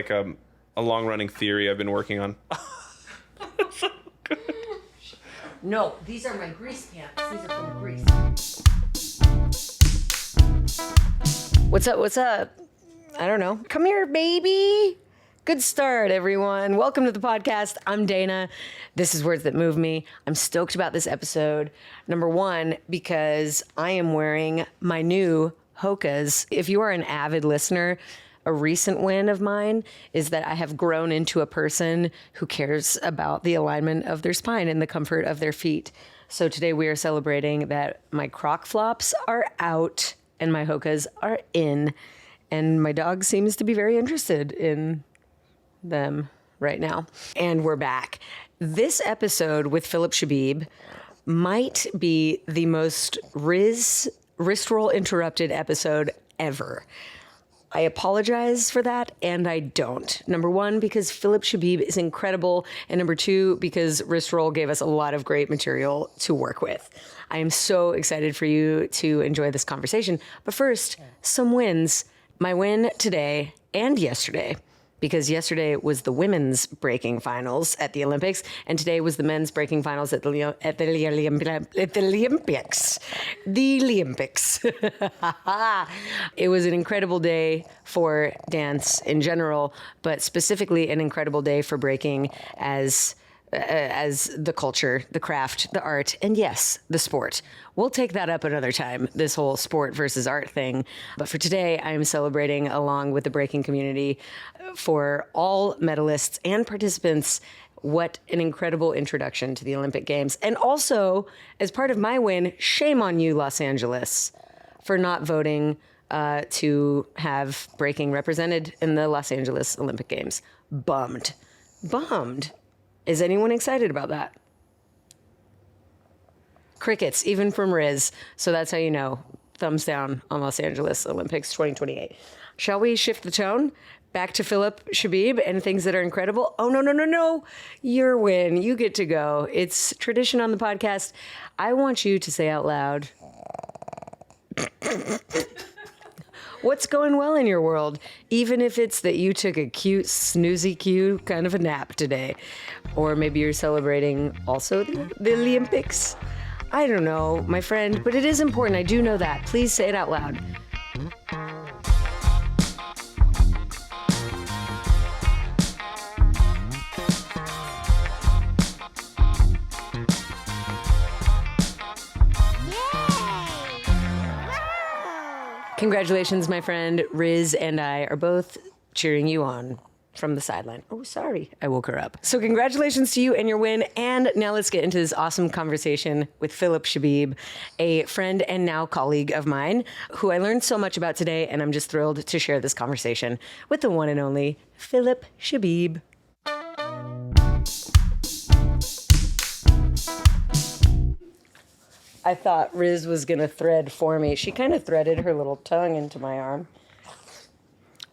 like a long-running theory I've been working on. No, these are my grease pants. These are from Greece. What's up? What's up? I don't know. Come here, baby. Good start, everyone. Welcome to the podcast. I'm Dana. This is Words That Move Me. I'm stoked about this episode. Number one, because I am wearing my new Hokas. If you are an avid listener, a recent win of mine is that I have grown into a person who cares about the alignment of their spine and the comfort of their feet. So today we are celebrating that my Croc flops are out and my Hokas are in. And my dog seems to be very interested in them right now. And we're back. This episode with Phillip Chbeeb might be the most wrist roll interrupted episode ever. I apologize for that, and I don't. Number one, because Phillip Chbeeb is incredible, and number two, because wrist roll gave us a lot of great material to work with. I am so excited for you to enjoy this conversation. But first, some wins. My win today and yesterday, because yesterday was the women's breaking finals at the Olympics, and today was the men's breaking finals at the Olympics. The Olympics. It was an incredible day for dance in general, but specifically an incredible day for breaking as the culture, the craft, the art, and yes, the sport. We'll take that up another time, this whole sport versus art thing. But for today, I am celebrating along with the breaking community for all medalists and participants. What an incredible introduction to the Olympic Games. And also, as part of my win, shame on you, Los Angeles, for not voting to have breaking represented in the Los Angeles Olympic Games. Bummed. Is anyone excited about that? Crickets, even from Riz. So that's how you know. Thumbs down on Los Angeles Olympics 2028. Shall we shift the tone? Back to Phillip Chbeeb and things that are incredible. Oh, no. Your win. You get to go. It's tradition on the podcast. I want you to say out loud, what's going well in your world, even if it's that you took a cute, snoozy cue kind of a nap today. Or maybe you're celebrating also the Olympics. I don't know, my friend, but it is important. I do know that. Please say it out loud. Congratulations, my friend. Riz and I are both cheering you on from the sideline. Oh, sorry. I woke her up. So congratulations to you and your win. And now let's get into this awesome conversation with Phillip Chbeeb, a friend and now colleague of mine who I learned so much about today. And I'm just thrilled to share this conversation with the one and only Phillip Chbeeb. I thought Riz was going to thread for me. She kind of threaded her little tongue into my arm.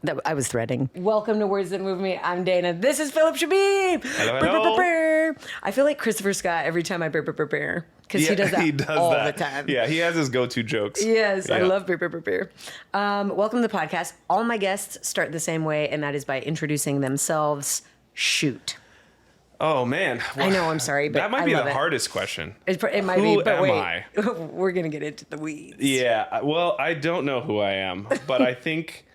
That I was threading. Welcome to Words That Move Me. I'm Dana. This is Phillip Chbeeb. Hello. I feel like Christopher Scott every time I because he does that all the time. Yeah, he has his go-to jokes. Yes, yeah. I love welcome to the podcast. All my guests start the same way, and that is by introducing themselves. Shoot. Oh, man. Well, I know, I'm sorry, but that might be the it. hardest question. It might who be, but am wait. I? We're going to get into the weeds. Yeah, well, I don't know who I am, but I think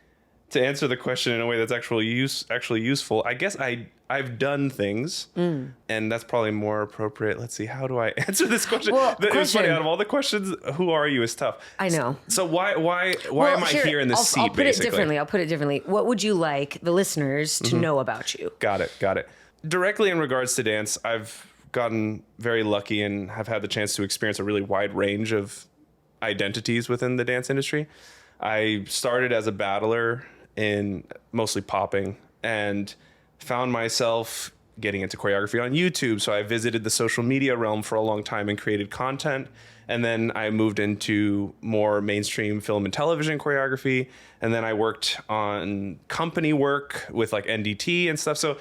to answer the question in a way that's actually useful, I guess I've done things, and that's probably more appropriate. Let's see, how do I answer this question? Well, it's funny, out of all the questions, who are you is tough. I know. So why am I here in this seat, I'll put basically? I'll put it differently. What would you like the listeners to know about you? Got it. Directly in regards to dance, I've gotten very lucky and have had the chance to experience a really wide range of identities within the dance industry. I started as a battler in mostly popping and found myself getting into choreography on YouTube. So I visited the social media realm for a long time and created content. And then I moved into more mainstream film and television choreography. And then I worked on company work with like NDT and stuff. So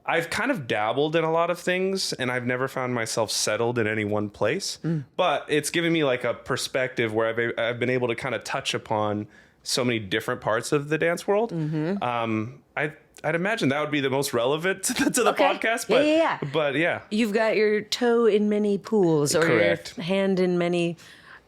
I've kind of dabbled in a lot of things, and I've never found myself settled in any one place. But it's given me like a perspective where I've been able to kind of touch upon so many different parts of the dance world. I I'd imagine that would be the most relevant to the Okay. podcast. But, Yeah. But yeah. You've got your toe in many pools, or Correct. your hand in many.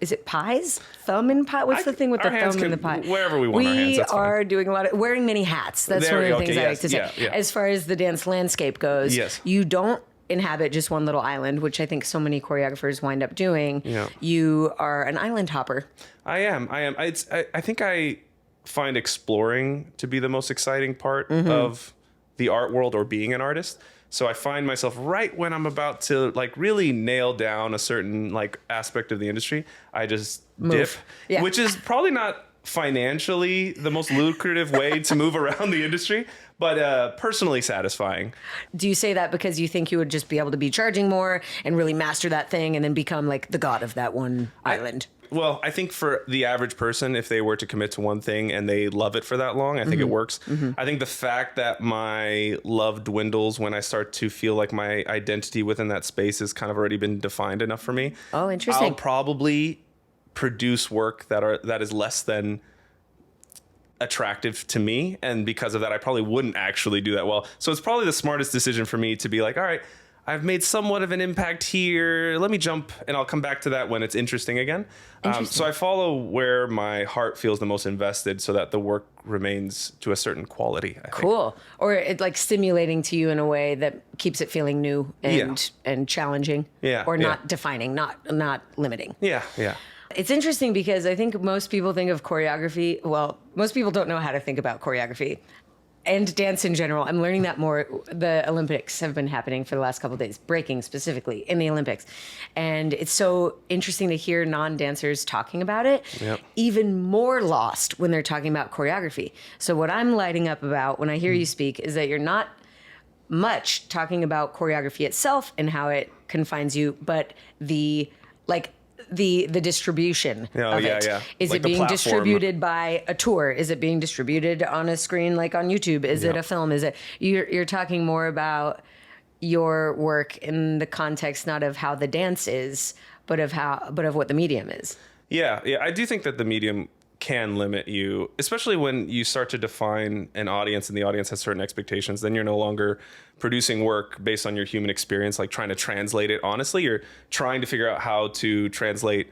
Is it pies? Thumb in pie? What's the thing with the our hands thumb in the can- pie? wherever we want our hands, that's We fine. are doing a lot of wearing many hats. That's There one of we the go. things Okay, I like yes. to say. Yeah, yeah. As far as the dance landscape goes, Yes. you don't inhabit just one little island, which I think so many choreographers wind up doing. Yeah. You are an island hopper. I am. I think I find exploring to be the most exciting part of the art world or being an artist. So I find myself right when I'm about to like really nail down a certain like aspect of the industry, I just dip, Yeah. which is probably not financially the most lucrative way to move around the industry, but personally satisfying. Do you say that because you think you would just be able to be charging more and really master that thing and then become like the god of that one island? Well, I think for the average person, if they were to commit to one thing and they love it for that long, I think it works. I think the fact that my love dwindles when I start to feel like my identity within that space has kind of already been defined enough for me. Oh, interesting. I'll probably produce work that is less than attractive to me, and because of that I probably wouldn't actually do that well. So it's probably the smartest decision for me to be like, all right, I've made somewhat of an impact here, let me jump, and I'll come back to that when it's interesting again. So I follow where my heart feels the most invested so that the work remains to a certain quality, I think. Cool. Or it like stimulating to you in a way that keeps it feeling new and challenging. Yeah, Or yeah. not defining, not limiting. Yeah. It's interesting because I think most people think of choreography. Well, most people don't know how to think about choreography and dance in general. I'm learning that more. The Olympics have been happening for the last couple of days, breaking specifically in the Olympics. And it's so interesting to hear non-dancers talking about it. Yep. Even more lost when they're talking about choreography. So what I'm lighting up about when I hear you speak is that you're not much talking about choreography itself and how it confines you, but the distribution Oh, of yeah, it. yeah. Is Like it the being platform. distributed by a tour? Is it being distributed on a screen like on YouTube? Is it a film? Is it you're talking more about your work in the context not of how the dance is, but of what the medium is. Yeah. I do think that the medium can limit you, especially when you start to define an audience and the audience has certain expectations. Then you're no longer producing work based on your human experience, like trying to translate it honestly. You're trying to figure out how to translate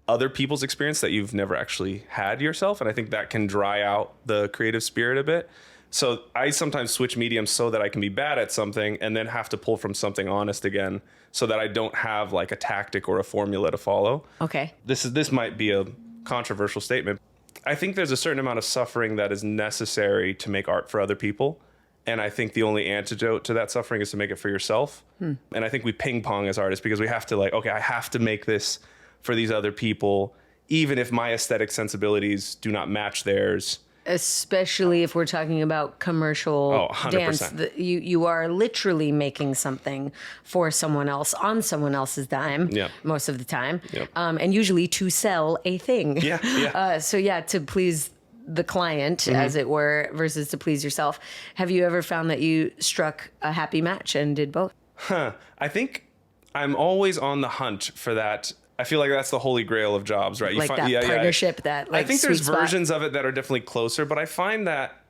other people's experience that you've never actually had yourself. And I think that can dry out the creative spirit a bit. So I sometimes switch mediums so that I can be bad at something and then have to pull from something honest again so that I don't have like a tactic or a formula to follow. Okay. This might be a controversial statement. I think there's a certain amount of suffering that is necessary to make art for other people. And I think the only antidote to that suffering is to make it for yourself. And I think we ping pong as artists because we have to like, okay, I have to make this for these other people, even if my aesthetic sensibilities do not match theirs. Especially if we're talking about commercial 100%. dance, you are literally making something for someone else on someone else's dime most of the time, and usually to sell a thing. To please the client, as it were, versus to please yourself. Have you ever found that you struck a happy match and did both? I think I'm always on the hunt for that. I feel like that's the holy grail of jobs, right? Like that partnership, that like I think there's sweet spot. versions of it that are definitely closer, but I find that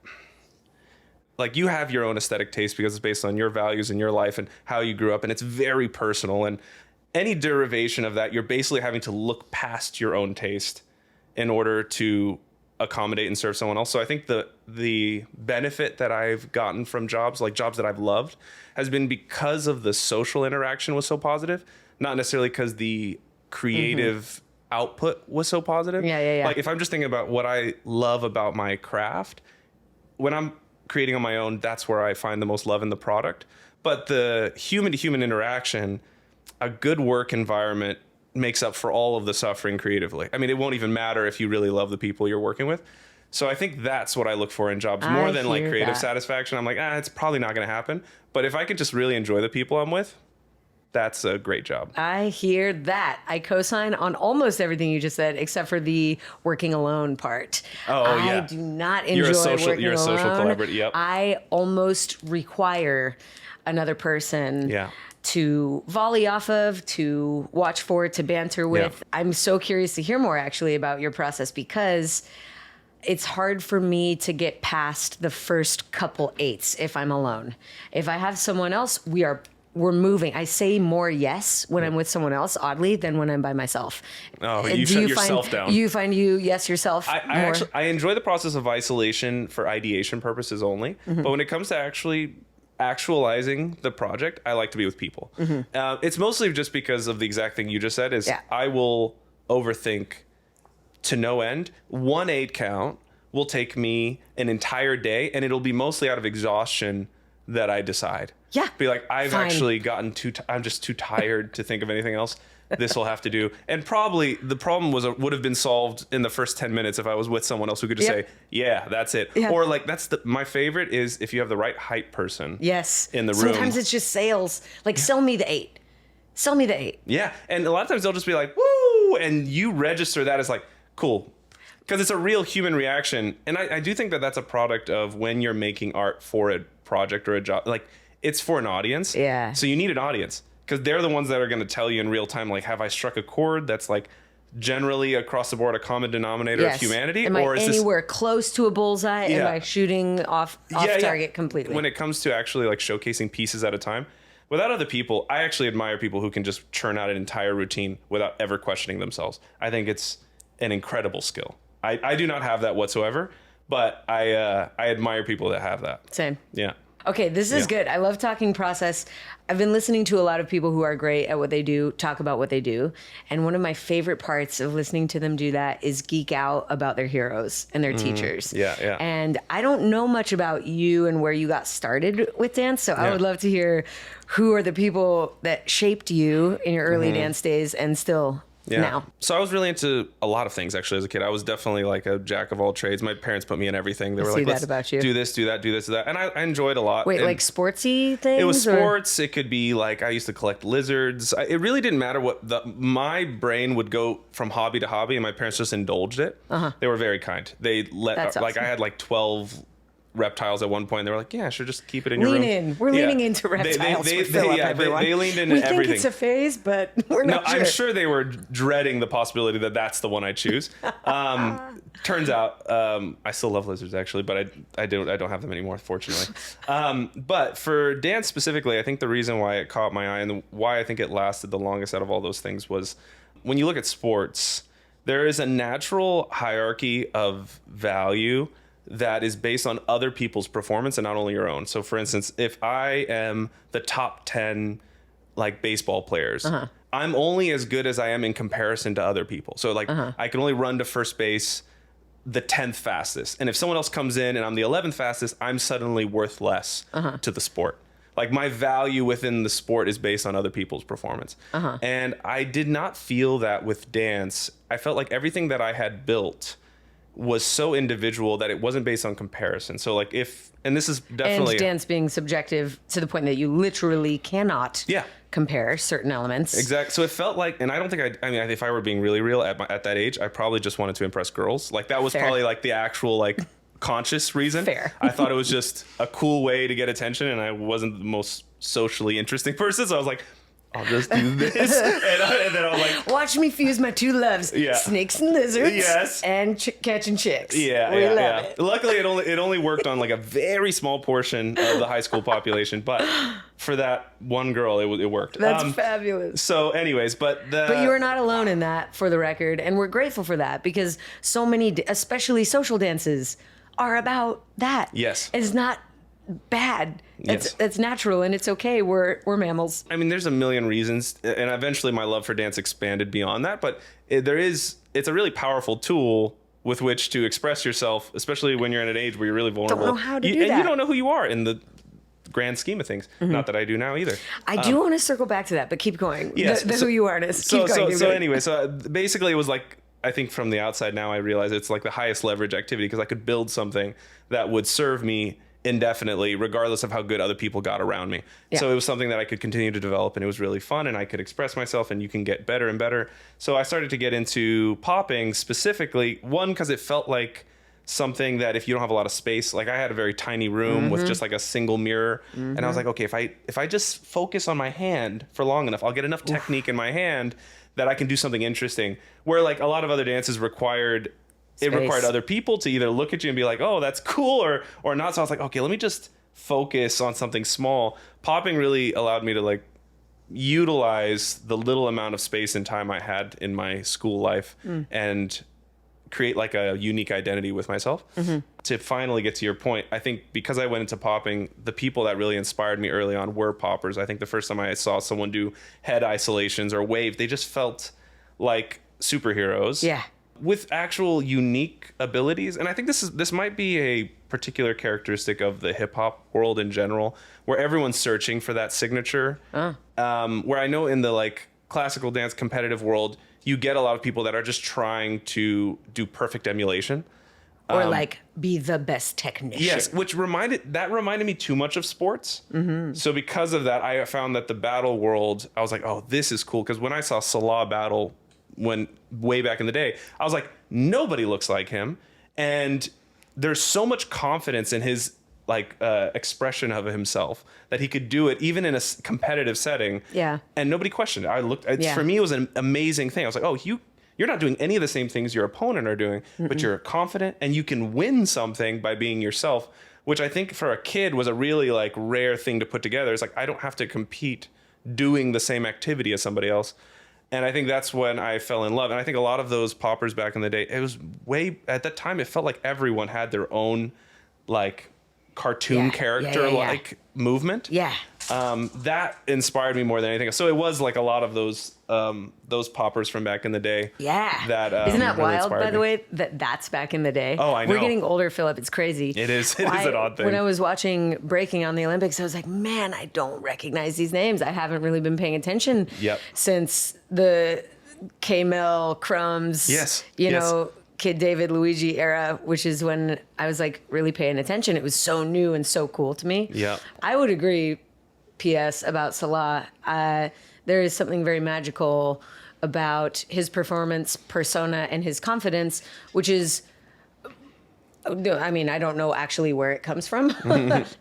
like you have your own aesthetic taste because it's based on your values and your life and how you grew up, and it's very personal. And any derivation of that, you're basically having to look past your own taste in order to accommodate and serve someone else. So I think the benefit that I've gotten from jobs, like jobs that I've loved, has been because of the social interaction was so positive, not necessarily because the creative output was so positive. Yeah. Like if I'm just thinking about what I love about my craft, when I'm creating on my own, that's where I find the most love in the product. But the human to human interaction, a good work environment makes up for all of the suffering creatively. I mean, it won't even matter if you really love the people you're working with. So I think that's what I look for in jobs more than like creative satisfaction. I'm like, it's probably not going to happen. But if I could just really enjoy the people I'm with, that's a great job. I hear that. I co-sign on almost everything you just said, except for the working alone part. I do not enjoy You're a social alone. collaborator. Yep. I almost require another person to volley off of, to watch for, to banter with. I'm so curious to hear more actually about your process because it's hard for me to get past the first couple eights if I'm alone. If I have someone else, we're moving. I say more yes when I'm with someone else, oddly, than when I'm by myself. Oh, you shut yourself down. You find yes yourself more? I enjoy the process of isolation for ideation purposes only. But when it comes to actually actualizing the project, I like to be with people. It's mostly just because of the exact thing you just said is I will overthink to no end. 1 8 count will take me an entire day, and it'll be mostly out of exhaustion that I decide. Yeah. Be like, I've actually gotten I'm just too tired to think of anything else. This will have to do. And probably the problem would have been solved in the first 10 minutes if I was with someone else who could just say, yeah, that's it. Yeah. Or like, my favorite is if you have the right hype person. Yes. In the room. Sometimes it's just sales. Like, sell me the 8. Sell me the 8. Yeah. And a lot of times they'll just be like, woo. And you register that as like, cool. Because it's a real human reaction. And I do think that that's a product of when you're making art for a project or a job. Like, it's for an audience. Yeah. So you need an audience. Because they're the ones that are going to tell you in real time, like, have I struck a chord that's like generally across the board a common denominator of humanity? Am I anywhere close to a bullseye? Am I shooting off target completely? When it comes to actually like showcasing pieces at a time, without other people, I actually admire people who can just churn out an entire routine without ever questioning themselves. I think it's an incredible skill. I do not have that whatsoever, but I admire people that have that. Same. Yeah. Okay, this is good. I love talking process. I've been listening to a lot of people who are great at what they do, talk about what they do. And one of my favorite parts of listening to them do that is geek out about their heroes and their teachers. Yeah. And I don't know much about you and where you got started with dance, so I would love to hear who are the people that shaped you in your early dance days and still now. So I was really into a lot of things actually as a kid. I was definitely like a jack of all trades. My parents put me in everything. They were like, let's do this, do that, do this, do that. And I enjoyed a lot. Wait, and like sportsy things? It was sports. It could be like, I used to collect lizards. It really didn't matter my brain would go from hobby to hobby, and my parents just indulged it. They were very kind. They let, like, I had like 12 reptiles at one point. They were like, yeah, sure, just keep it in your room. We're leaning into reptiles with Phillip, everyone. They leaned into everything. We think it's a phase, but we're not sure. I'm sure they were dreading the possibility that that's the one I choose. Turns out, I still love lizards actually, but I don't have them anymore, fortunately. But for dance specifically, I think the reason why it caught my eye and why I think it lasted the longest out of all those things was when you look at sports, there is a natural hierarchy of value that is based on other people's performance and not only your own. So for instance, if I am the top 10 like baseball players, I'm only as good as I am in comparison to other people. So like I can only run to first base the 10th fastest. And if someone else comes in and I'm the 11th fastest, I'm suddenly worth less to the sport. Like my value within the sport is based on other people's performance. And I did not feel that with dance. I felt like everything that I had built was so individual that it wasn't based on comparison. So like and this is definitely... And dance being subjective to the point that you literally cannot compare certain elements. Exactly. So it felt like, and I don't think I mean, if I were being really real at that age, I probably just wanted to impress girls. Like that was probably like the actual like conscious reason. Fair. I thought it was just a cool way to get attention, and I wasn't the most socially interesting person. So I was like, I'll just do this. and then I'm like, watch me fuse my two loves. Snakes and lizards. And catching chicks. We love it. Luckily, it only worked on like a very small portion of the high school population. But for that one girl, it worked. That's fabulous. So anyways, but you are not alone in that, for the record. And we're grateful for that, because so many, especially social dances, are about that. Yes. It's not bad. It's natural and it's okay. We're mammals. I mean, there's a million reasons, and eventually my love for dance expanded beyond that, but it's a really powerful tool with which to express yourself, especially when you're at an age where you're really vulnerable. Don't know how to do that. And you don't know who you are in the grand scheme of things. Not that I do now either. I do want to circle back to that, but keep going. Yes. The who you are is. Keep going. So anyway, basically it was like, I think from the outside now I realize it's like the highest leverage activity, because I could build something that would serve me indefinitely, regardless of how good other people got around me. So it was something that I could continue to develop, and it was really fun, and I could express myself, and you can get better and better. So I started to get into popping specifically, one, because it felt like something that if you don't have a lot of space, like I had a very tiny room with just like a single mirror, and I was like, okay, if I just focus on my hand for long enough, I'll get enough technique in my hand that I can do something interesting. Where like a lot of other dances required it required other people to either look at you and be like, oh, that's cool, or not. So I was like, okay, let me just focus on something small. Popping really allowed me to like utilize the little amount of space and time I had in my school life and create like a unique identity with myself. To finally get to your point, I think because I went into popping, the people that really inspired me early on were poppers. I think the first time I saw someone do head isolations or wave, they just felt like superheroes. Yeah. With actual unique abilities. And I think this might be a particular characteristic of the hip hop world in general, where everyone's searching for that signature. Where I know in the like classical dance competitive world, you get a lot of people that are just trying to do perfect emulation. Or like be the best technician. Yes, which reminded me too much of sports. So because of that, I found that the battle world, I was like, oh, this is cool. Because when I saw Salah battle way back in the day, I was like, nobody looks like him. And there's so much confidence in his like expression of himself that he could do it even in a competitive setting. Yeah. And nobody questioned it. For me, it was an amazing thing. I was like, oh, you're not doing any of the same things your opponent are doing, but you're confident and you can win something by being yourself, which I think for a kid was a really like rare thing to put together. It's like, I don't have to compete doing the same activity as somebody else. And I think that's when I fell in love. And I think a lot of those poppers back in the day, it was at that time, it felt like everyone had their own like cartoon character like movement. Yeah. That inspired me more than anything else. So it was like a lot of those poppers from back in the day. Yeah. That isn't that really wild, by me. the way, that's back in the day? Oh, I know. We're getting older, Phillip. It's crazy. It is. It is an odd thing. When I was watching breaking on the Olympics, I was like, man, I don't recognize these names. I haven't really been paying attention since the K-Mel, Crumbs, you know, Kid David, Luigi era, which is when I was like really paying attention. It was so new and so cool to me. Yeah. I would agree, P.S., about Salah. There is something very magical about his performance, persona, and his confidence, which is, I mean, I don't know actually where it comes from.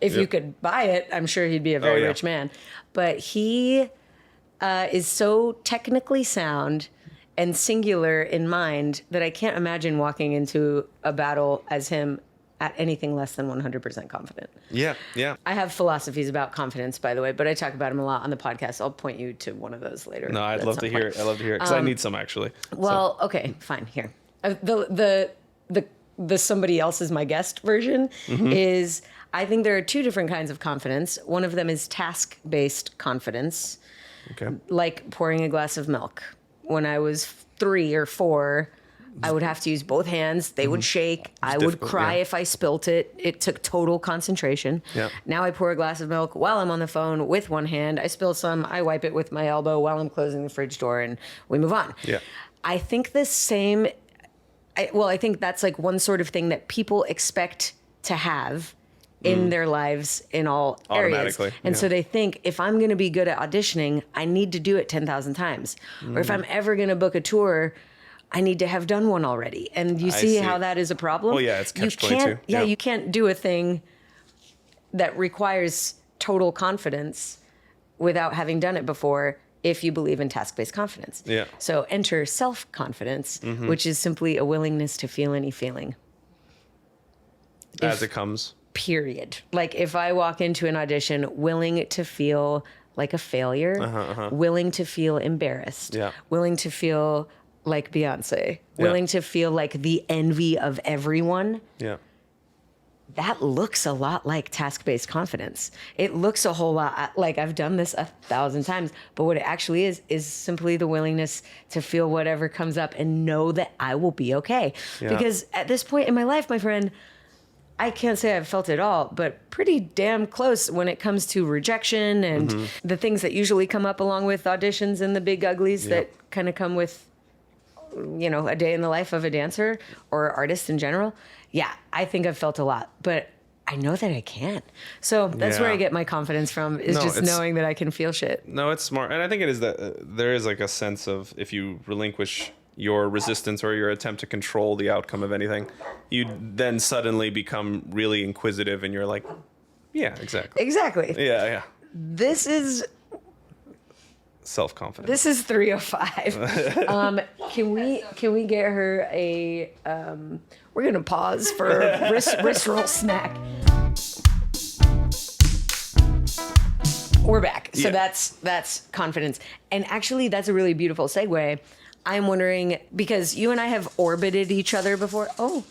If you could buy it, I'm sure he'd be a very rich man. But he is so technically sound and singular in mind that I can't imagine walking into a battle as him at anything less than 100% confident. Yeah, yeah. I have philosophies about confidence, by the way, but I talk about them a lot on the podcast. I'll point you to one of those later. No, I'd love to hear it. I'd love to hear it because I need some actually. Well, okay, fine. Here, the somebody else is my guest version is, I think there are two different kinds of confidence. One of them is task-based confidence, like pouring a glass of milk. When I was 3 or 4, I would have to use both hands. They would shake. I would cry if I spilt it. It took total concentration. Yeah. Now I pour a glass of milk while I'm on the phone with one hand. I spill some. I wipe it with my elbow while I'm closing the fridge door, and we move on. Yeah. I think the same. I think that's like one sort of thing that people expect to have in their lives in all areas. And so they think, if I'm going to be good at auditioning, I need to do it 10,000 times. Or if I'm ever going to book a tour, I need to have done one already. And you see how that is a problem? Well, yeah, it's catch-22. Yeah, you can't do a thing that requires total confidence without having done it before if you believe in task-based confidence. Yeah. So enter self-confidence, which is simply a willingness to feel any feeling. As it comes. Period. Like if I walk into an audition willing to feel like a failure, willing to feel embarrassed, willing to feel like Beyonce, willing to feel like the envy of everyone. Yeah. That looks a lot like task-based confidence. It looks a whole lot like I've done this 1,000 times, but what it actually is simply the willingness to feel whatever comes up and know that I will be okay. Yeah. Because at this point in my life, my friend, I can't say I've felt it all, but pretty damn close when it comes to rejection and the things that usually come up along with auditions and the big uglies that kind of come with, you know, a day in the life of a dancer or artist in general. Yeah, I think I've felt a lot, but I know that I can. So that's where I get my confidence from, is just knowing that I can feel shit. No, it's smart. And I think it is that there is like a sense of, if you relinquish your resistance or your attempt to control the outcome of anything, you then suddenly become really inquisitive and you're like, yeah, exactly. Exactly. Yeah, yeah. This is self-confident. This is 3:05. Can we get her a? We're gonna pause for wrist roll snack. We're back. So that's confidence, and actually that's a really beautiful segue. I'm wondering, because you and I have orbited each other before. Oh.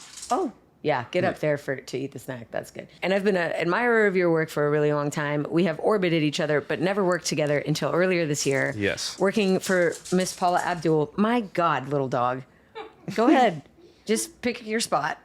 Yeah, get up there to eat the snack. That's good. And I've been an admirer of your work for a really long time. We have orbited each other, but never worked together until earlier this year. Yes. Working for Miss Paula Abdul. My God, little dog. Go ahead. Just pick your spot.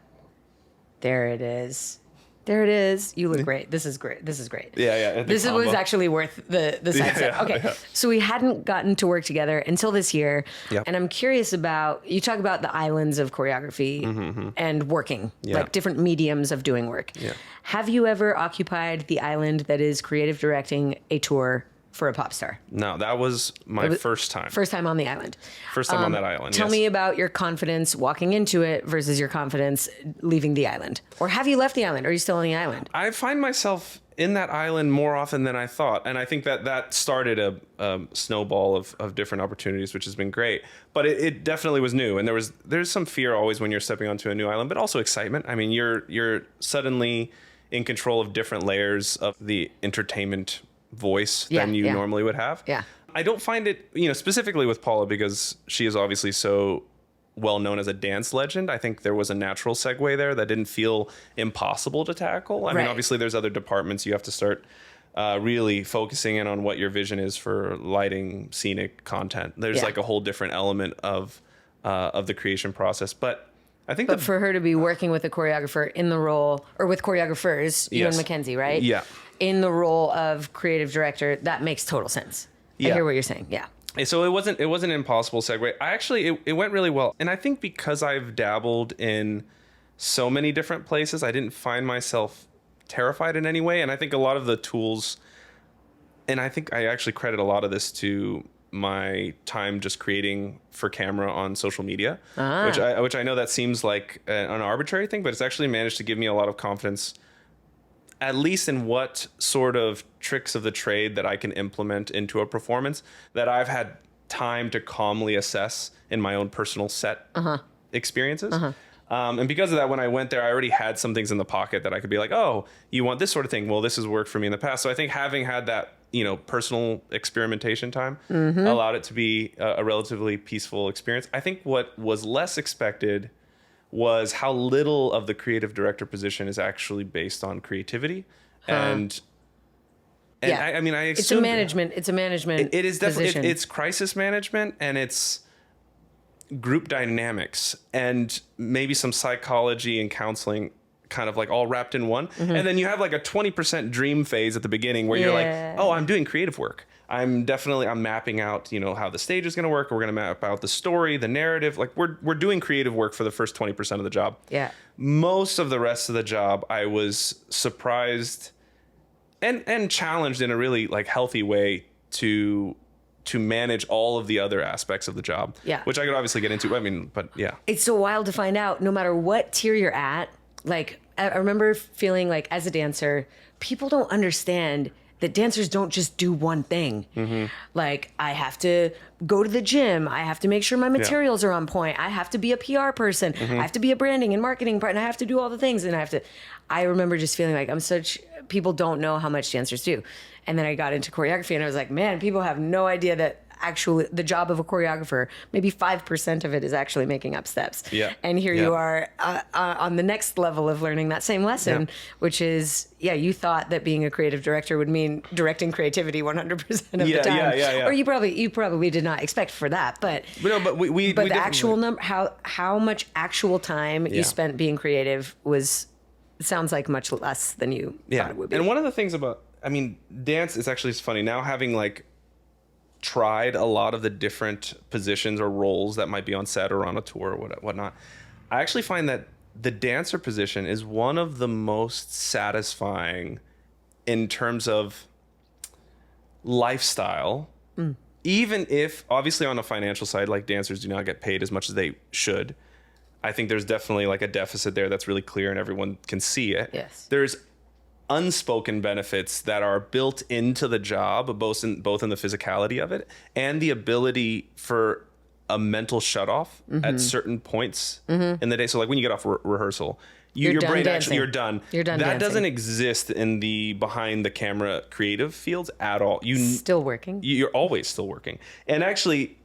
There it is. There it is. You look great. This is great. This is great. Yeah. This was actually worth the side step. Okay. Yeah. So we hadn't gotten to work together until this year. Yep. And I'm curious about, you talk about the islands of choreography and working, like different mediums of doing work. Yeah. Have you ever occupied the island that is creative directing a tour for a pop star? No, that was my first time. First time on the island. First time on that island, Tell me about your confidence walking into it versus your confidence leaving the island. Or have you left the island? Or are you still on the island? I find myself in that island more often than I thought. And I think that started a snowball of different opportunities, which has been great. But it definitely was new. And there's some fear always when you're stepping onto a new island, but also excitement. I mean, you're suddenly in control of different layers of the entertainment voice than you normally would have. Yeah. I don't find it, specifically with Paula, because she is obviously so well known as a dance legend. I think there was a natural segue there that didn't feel impossible to tackle. I mean, obviously there's other departments you have to start really focusing in on what your vision is for lighting, scenic content. There's like a whole different element of the creation process. But I think for her to be working with a choreographer in the role, or with choreographers, you and McKenzie, right? Yeah. In the role of creative director, that makes total sense. I hear what you're saying. Yeah. So it wasn't an impossible segue. It went really well. And I think because I've dabbled in so many different places, I didn't find myself terrified in any way. And I think a lot of the tools, and I think I actually credit a lot of this to my time just creating for camera on social media, which I know that seems like an arbitrary thing, but it's actually managed to give me a lot of confidence, at least in what sort of tricks of the trade that I can implement into a performance that I've had time to calmly assess in my own personal set experiences. And because of that, when I went there, I already had some things in the pocket that I could be like, oh, you want this sort of thing? Well, this has worked for me in the past. So I think having had that, personal experimentation time allowed it to be a relatively peaceful experience. I think what was less expected was how little of the creative director position is actually based on creativity. And I assume it's a management. It is definitely, position. it's crisis management, and it's group dynamics, and maybe some psychology and counseling, kind of like all wrapped in one. And then you have like a 20% dream phase at the beginning where you're like, oh, I'm doing creative work. I'm mapping out, how the stage is going to work. We're going to map out the story, the narrative. Like we're doing creative work for the first 20% of the job. Yeah. Most of the rest of the job, I was surprised and challenged in a really like healthy way to manage all of the other aspects of the job. Yeah. Which I could obviously get into. I mean, but yeah. It's so wild to find out, no matter what tier you're at. Like, I remember feeling like as a dancer, people don't understand that dancers don't just do one thing. Like, I have to go to the gym. I have to make sure my materials are on point. I have to be a PR person. I have to be a branding and marketing partner. I have to do all the things. And I remember just feeling like people don't know how much dancers do. And then I got into choreography and I was like, man, people have no idea that actually the job of a choreographer, maybe 5% of it is actually making up steps. Yeah. And here you are on the next level of learning that same lesson, which is, you thought that being a creative director would mean directing creativity 100% of the time. Or you probably did not expect for that, but we the actual number, how much actual time you spent being creative sounds like much less than you thought it would be. And one of the things about, dance is actually funny now, having like tried a lot of the different positions or roles that might be on set or on a tour or whatnot. I actually find that the dancer position is one of the most satisfying in terms of lifestyle, even if obviously on a financial side, like dancers do not get paid as much as they should. I think there's definitely like a deficit there that's really clear and everyone can see it. Yes. There's unspoken benefits that are built into the job, both in the physicality of it and the ability for a mental shutoff at certain points in the day. So like when you get off rehearsal, your brain actually, you're done. You're done That dancing. doesn't exist in the behind the camera creative fields at all. Still working. You're always still working. And actually,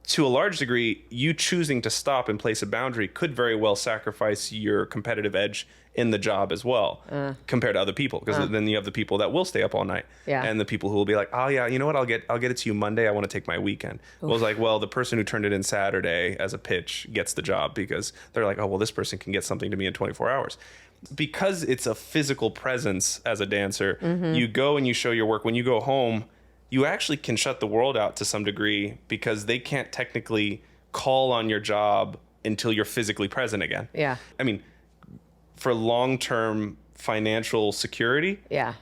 to a large degree, you choosing to stop and place a boundary could very well sacrifice your competitive edge in the job as well, compared to other people. Because then you have the people that will stay up all night, and the people who will be like, "Oh yeah, you know what? I'll get it to you Monday. I want to take my weekend." Well, it's like, well, the person who turned it in Saturday as a pitch gets the job because they're like, "Oh well, this person can get something to me in 24 hours." Because it's a physical presence as a dancer, you go and you show your work. When you go home, you actually can shut the world out to some degree because they can't technically call on your job until you're physically present again. Yeah. I mean, for long-term financial security,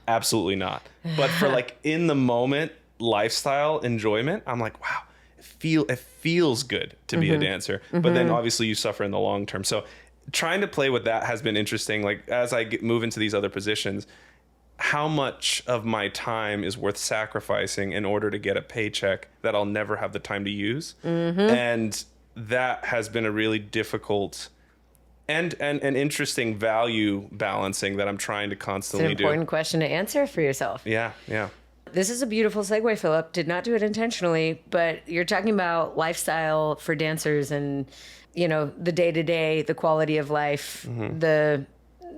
absolutely not. But for like in the moment lifestyle enjoyment, I'm like, wow, it feels good to be a dancer. But then obviously you suffer in the long term. So trying to play with that has been interesting. Like as I move into these other positions, how much of my time is worth sacrificing in order to get a paycheck that I'll never have the time to use? And that has been a really difficult and an interesting value balancing that I'm trying to constantly do. It's an important question to answer for yourself. Yeah. This is a beautiful segue, Phillip. Did not do it intentionally, but you're talking about lifestyle for dancers and, you know, the day-to-day, the quality of life, the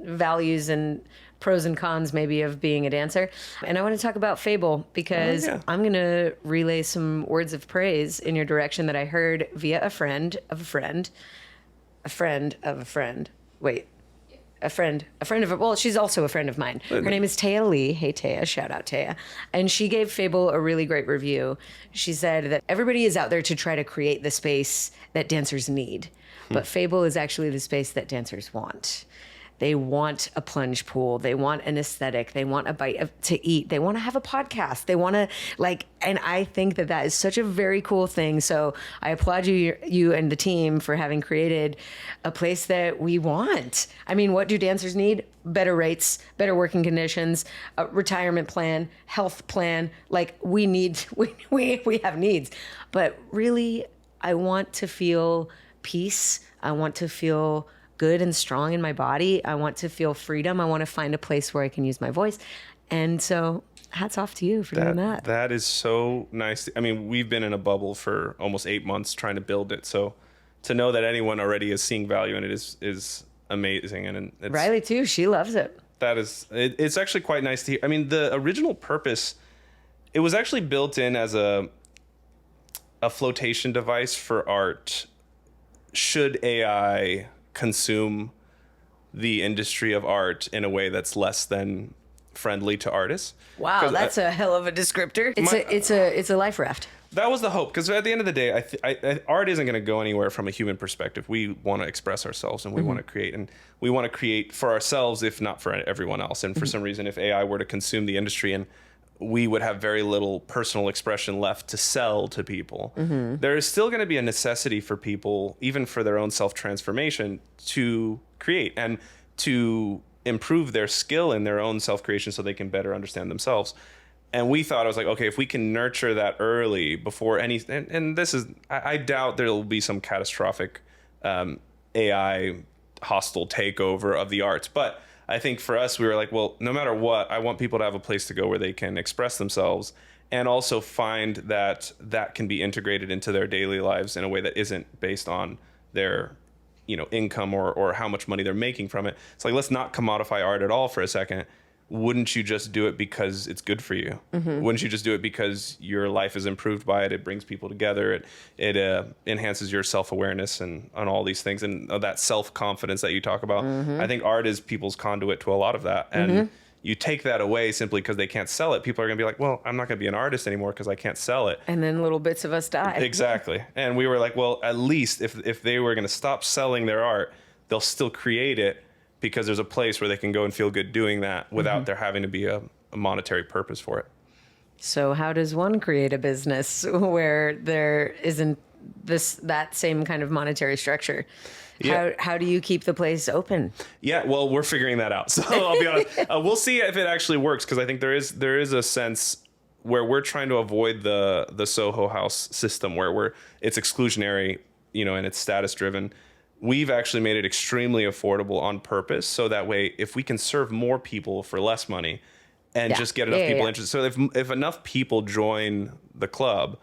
values and pros and cons maybe of being a dancer. And I want to talk about Fable because I'm going to relay some words of praise in your direction that I heard via a friend of a friend of a, well, she's also a friend of mine. Her name is Taya Lee. Hey, Taya. Shout out, Taya. And she gave Fable a really great review. She said that everybody is out there to try to create the space that dancers need. But Fable is actually the space that dancers want. They want a plunge pool. They want an aesthetic. They want a bite to eat. They want to have a podcast. They want to and I think that is such a very cool thing. So I applaud you and the team for having created a place that we want. I mean, what do dancers need? Better rates, better working conditions, a retirement plan, health plan. Like we have needs, but really I want to feel peace. I want to feel good and strong in my body. I want to feel freedom. I want to find a place where I can use my voice. And so hats off to you for doing that. That is so nice. I mean, we've been in a bubble for almost 8 months trying to build it. So to know that anyone already is seeing value in it is amazing. And it's, Riley too. She loves it. It's actually quite nice to hear. I mean, the original purpose, it was actually built in as a flotation device for art. Should AI consume the industry of art in a way that's less than friendly to artists? Wow, that's a hell of a descriptor. It's a life raft. That was the hope, because at the end of the day, art isn't going to go anywhere from a human perspective. We want to express ourselves and we want to create, and we want to create for ourselves, if not for everyone else. And for some reason, if AI were to consume the industry, and we would have very little personal expression left to sell to people. There is still going to be a necessity for people, even for their own self-transformation, to create and to improve their skill in their own self-creation so they can better understand themselves. And we thought, I was like, okay, if we can nurture that early before any, and this is, I doubt there will be some catastrophic AI hostile takeover of the arts. But I think for us, we were like, well, no matter what, I want people to have a place to go where they can express themselves and also find that can be integrated into their daily lives in a way that isn't based on their, income or how much money they're making from it. It's like, let's not commodify art at all for a second. Wouldn't you just do it because it's good for you? Wouldn't you just do it because your life is improved by it? It brings people together. It enhances your self-awareness and on all these things and that self-confidence that you talk about. I think art is people's conduit to a lot of that. And you take that away simply because they can't sell it. People are going to be like, well, I'm not going to be an artist anymore because I can't sell it. And then little bits of us die. Exactly. And we were like, well, at least if they were going to stop selling their art, they'll still create it, because there's a place where they can go and feel good doing that without there having to be a monetary purpose for it. So how does one create a business where there isn't that same kind of monetary structure? How do you keep the place open? Yeah, well, we're figuring that out. So I'll be honest. We'll see if it actually works, because I think there is a sense where we're trying to avoid the Soho House system where it's exclusionary, and it's status driven. We've actually made it extremely affordable on purpose, so that way, if we can serve more people for less money and just get enough people interested. So if enough people join the club,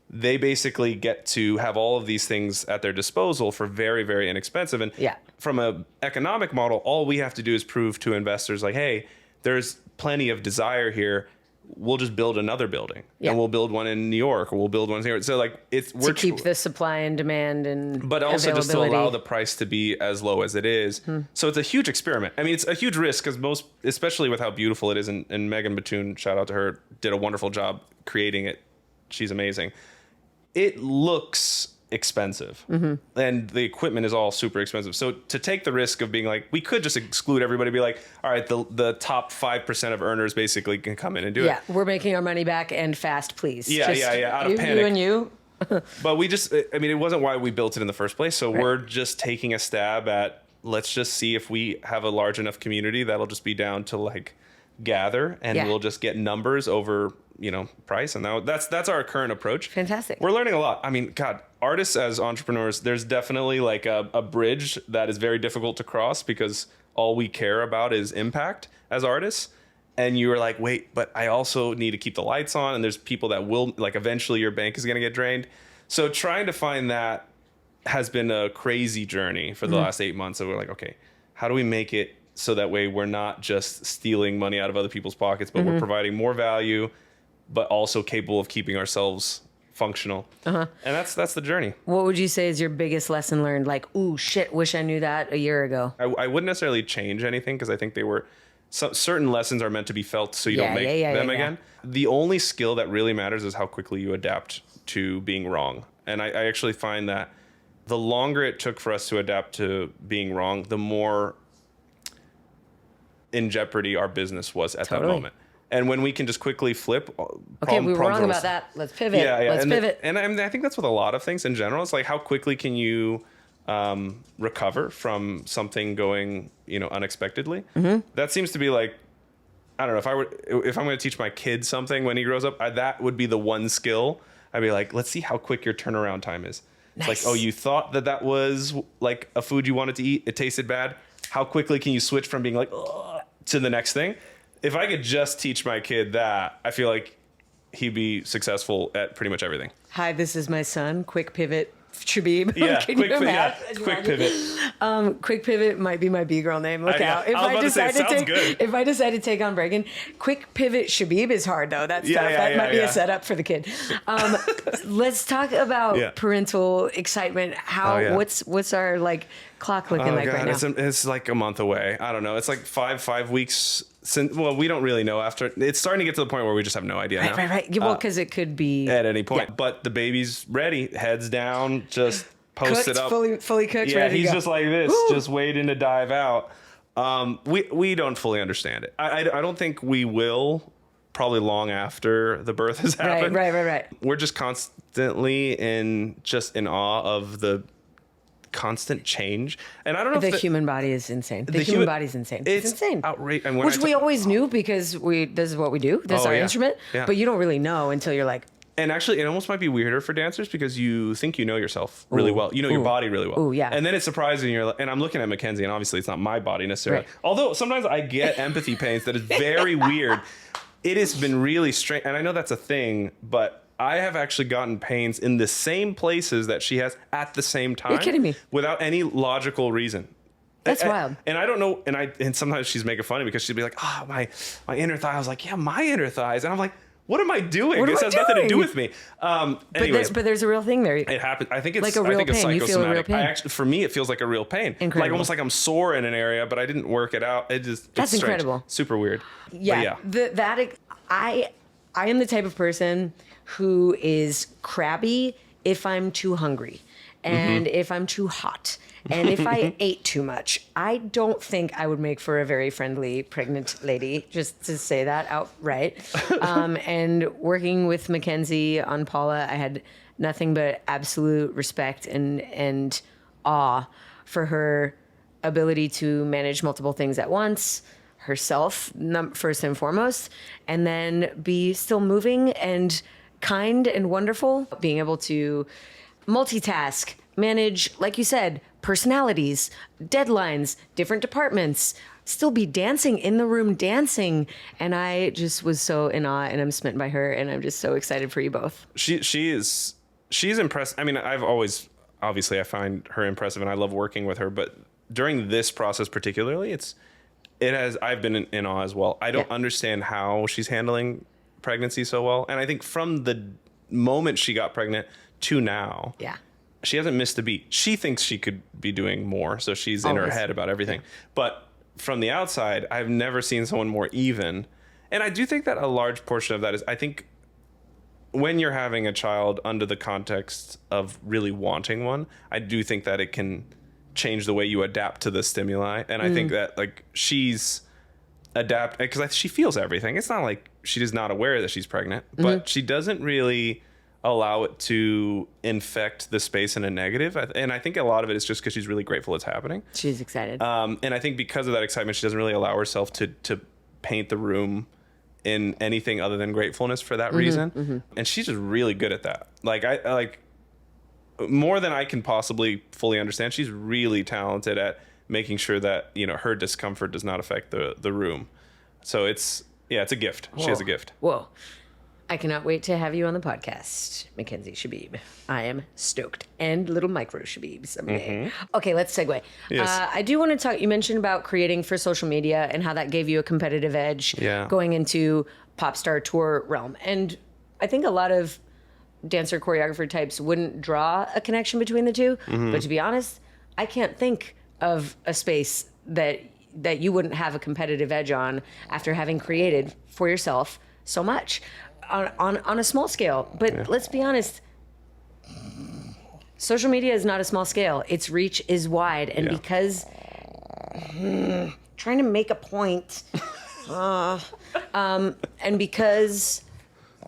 they basically get to have all of these things at their disposal for very, very inexpensive. And from an economic model, all we have to do is prove to investors like, hey, there's plenty of desire here. We'll just build another building, and we'll build one in New York, or we'll build one here. So like we're to keep the supply and demand but also just to allow the price to be as low as it is. So it's a huge experiment. I mean, it's a huge risk because especially with how beautiful it is, and Megan Batoon, shout out to her, did a wonderful job creating it. She's amazing. It looks expensive, and the equipment is all super expensive. So to take the risk of being like, we could just exclude everybody, be like, all right, the top 5% of earners basically can come in and do it. Yeah, we're making our money back and fast, please. Yeah, out of panic. You and you. But it wasn't why we built it in the first place. So we're just taking a stab at, let's just see if we have a large enough community that'll just be down to like gather, and we'll just get numbers over price. And now that's our current approach. Fantastic. We're learning a lot. I mean, God, artists as entrepreneurs, there's definitely like a bridge that is very difficult to cross, because all we care about is impact as artists. And you were like, wait, but I also need to keep the lights on, and there's people that will, like, eventually your bank is going to get drained. So trying to find that has been a crazy journey for the last 8 months. So we're like, okay, how do we make it so that way we're not just stealing money out of other people's pockets, but we're providing more value, but also capable of keeping ourselves functional. And that's the journey. What would you say is your biggest lesson learned? Like, ooh, shit, wish I knew that a year ago. I wouldn't necessarily change anything, because I think they were certain lessons are meant to be felt so you don't make them again. The only skill that really matters is how quickly you adapt to being wrong. And I actually find that the longer it took for us to adapt to being wrong, the more in jeopardy our business was at that moment. And when we can just quickly flip. Okay, we were wrong about that. Let's pivot. Let's pivot. And I think that's with a lot of things in general. It's like, how quickly can you recover from something going, unexpectedly? That seems to be like, I don't know, if I'm going to teach my kid something when he grows up, that would be the one skill. I'd be like, let's see how quick your turnaround time is. Nice. It's like, oh, you thought that was like a food you wanted to eat. It tasted bad. How quickly can you switch from being like, ugh, to the next thing? If I could just teach my kid that, I feel like he'd be successful at pretty much everything. Hi, this is my son. Quick pivot. Chbeeb. Yeah, quick pivot. Quick pivot might be my B-girl name. Look out. If I decide to take on Bregan, Quick Pivot Shabib is hard, though. That's tough. That might be a setup for the kid. Let's talk about parental excitement. What's our clock looking like right now? It's like a month away. I don't know. It's like five weeks since. Well, we don't really know. After it's starting to get to the point where we just have no idea now. Right. Well, because it could be at any point. Yeah. But the baby's ready. Heads down. Just post it up. Fully cooked. Yeah, ready he's to go. just like this, just waiting to dive out. We don't fully understand it. I don't think we will. Probably long after the birth has happened. Right. We're just constantly in awe of the constant change, and I don't know the if human body is insane. The human body is insane. It's insane. Outrageous. Which we always knew, because this is what we do. This is our instrument. Yeah. But you don't really know until you're like. And actually, it almost might be weirder for dancers, because you think you know yourself really well. You know your body really well. Oh yeah. And then it's surprising. And I'm looking at McKenzie, and obviously it's not my body necessarily. Right. Although sometimes I get empathy pains that is very weird. It has been really strange, and I know that's a thing, but I have actually gotten pains in the same places that she has at the same time. You're kidding me. Without any logical reason. That's wild. And I don't know, and sometimes she's making fun of me, because she'd be like, oh, my inner thigh. I was like, yeah, my inner thighs. And I'm like, what am I doing? This has nothing to do with me. Anyways, but there's a real thing there. It happens. I think it's like a real pain. You feel a real pain. For me, it feels like a real pain. Incredible. Like almost like I'm sore in an area, but I didn't work it out. That's incredible. Super weird. Yeah. I am the type of person who is crabby if I'm too hungry, and if I'm too hot, and if I ate too much. I don't think I would make for a very friendly pregnant lady, just to say that outright. And working with McKenzie on Paula, I had nothing but absolute respect and awe for her ability to manage multiple things at once, herself first and foremost, and then be still moving and kind and wonderful, being able to multitask, manage, like you said, personalities, deadlines, different departments, still be dancing in the room, dancing. And I just was so in awe, and I'm smitten by her, and I'm just so excited for you both. She's impressed. I mean, obviously I find her impressive, and I love working with her, but during this process particularly, I've been in awe as well. I don't understand how she's handling pregnancy so well. And I think from the moment she got pregnant to now, she hasn't missed a beat. She thinks she could be doing more, so she's in her head about everything. But from the outside, I've never seen someone more even. And I do think that a large portion of that is, I think, when you're having a child under the context of really wanting one, I do think that it can change the way you adapt to the stimuli. And I think that like she's because she feels everything. It's not like she is not aware that she's pregnant, but she doesn't really allow it to infect the space in a negative. And I think a lot of it is just because she's really grateful it's happening. She's excited. And I think because of that excitement, she doesn't really allow herself to paint the room in anything other than gratefulness for that reason. And she's just really good at that. Like I like more than I can possibly fully understand. She's really talented at making sure that, her discomfort does not affect the room. So it's a gift. Whoa. She has a gift. Whoa. I cannot wait to have you on the podcast, McKenzie Shabib. I am stoked. And little micro Shabib someday. Okay, let's segue. Yes. I do want to talk, you mentioned about creating for social media and how that gave you a competitive edge going into pop star tour realm. And I think a lot of dancer choreographer types wouldn't draw a connection between the two. But to be honest, I can't think of a space that you wouldn't have a competitive edge on after having created for yourself so much on a small scale. But let's be honest, social media is not a small scale. Its reach is wide. And because trying to make a point, and because,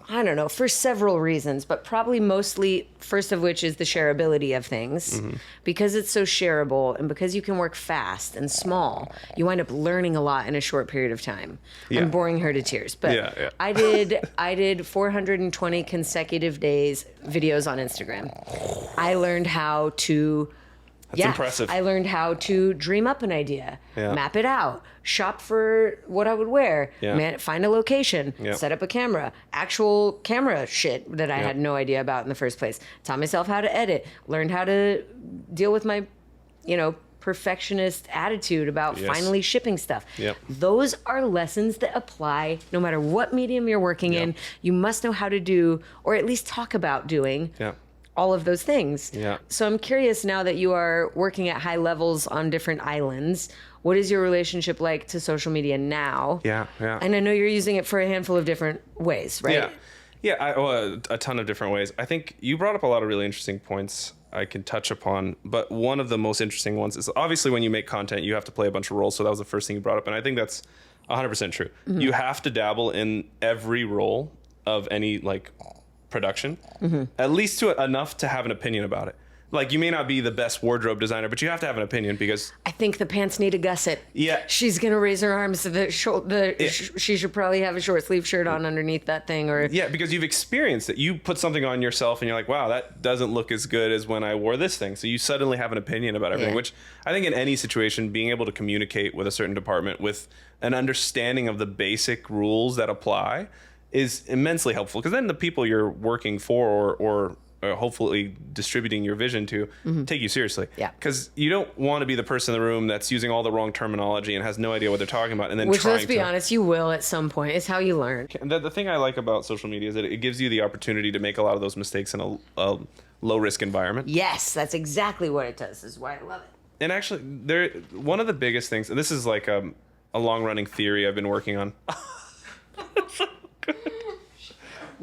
I don't know, for several reasons, but probably mostly, first of which is the shareability of things. Because it's so shareable and because you can work fast and small, you wind up learning a lot in a short period of time. I'm boring her to tears, but I did 420 consecutive days videos on Instagram. I learned how to That's impressive. I learned how to dream up an idea, map it out, shop for what I would wear, find a location, set up a camera, actual camera shit that I had no idea about in the first place. Taught myself how to edit, learned how to deal with my, perfectionist attitude about finally shipping stuff. Those are lessons that apply no matter what medium you're working in. You must know how to do, or at least talk about doing all of those things. So I'm curious, now that you are working at high levels on different islands, what is your relationship like to social media now? And I know you're using it for a handful of different ways, right? A ton of different ways. I think you brought up a lot of really interesting points I can touch upon, but one of the most interesting ones is obviously when you make content, you have to play a bunch of roles. So that was the first thing you brought up. And I think that's 100% true. You have to dabble in every role of any production, at least to enough to have an opinion about it. Like, you may not be the best wardrobe designer, but you have to have an opinion because I think the pants need a gusset. She's gonna raise her arms. She should probably have a short sleeve shirt on underneath that thing, or because you've experienced it. You put something on yourself and you're like, wow, that doesn't look as good as when I wore this thing. So you suddenly have an opinion about everything, which I think in any situation, being able to communicate with a certain department with an understanding of the basic rules that apply is immensely helpful, because then the people you're working for or hopefully distributing your vision to take you seriously. Because you don't want to be the person in the room that's using all the wrong terminology and has no idea what they're talking about, and then let's be honest, you will at some point. It's how you learn. The thing I like about social media is that it gives you the opportunity to make a lot of those mistakes in a low risk environment. Yes, that's exactly what it does. This is why I love it. And actually, one of the biggest things, and this is like a long running theory I've been working on.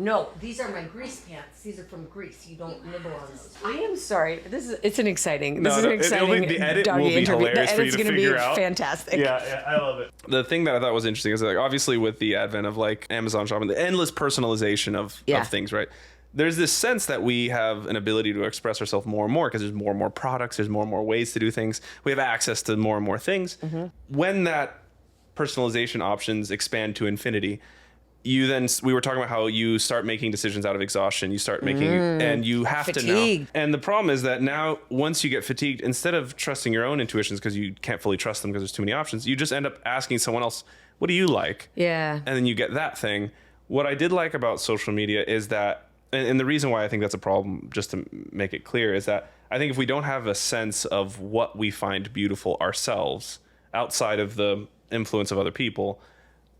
No, these are my Greece pants. These are from Greece. You don't nibble on those. I am sorry. It's an exciting the edit doggy will be interview. Hilarious The edit's going to be figure out. Fantastic. Yeah, I love it. The thing that I thought was interesting is obviously with the advent of Amazon shopping, the endless personalization of things, right? there's this sense that we have an ability to express ourselves more and more because there's more and more products, there's more and more ways to do things. We have access to more and more things. When that personalization options expand to infinity, we were talking about how you start making decisions out of exhaustion. You start making, and you have Fatigue. to now. And the problem is that now, once you get fatigued, instead of trusting your own intuitions because you can't fully trust them because there's too many options, you just end up asking someone else, what do you like? Yeah. And then you get that thing. What I did like about social media is that, and the reason why I think that's a problem, just to make it clear, is that I think if we don't have a sense of what we find beautiful ourselves outside of the influence of other people,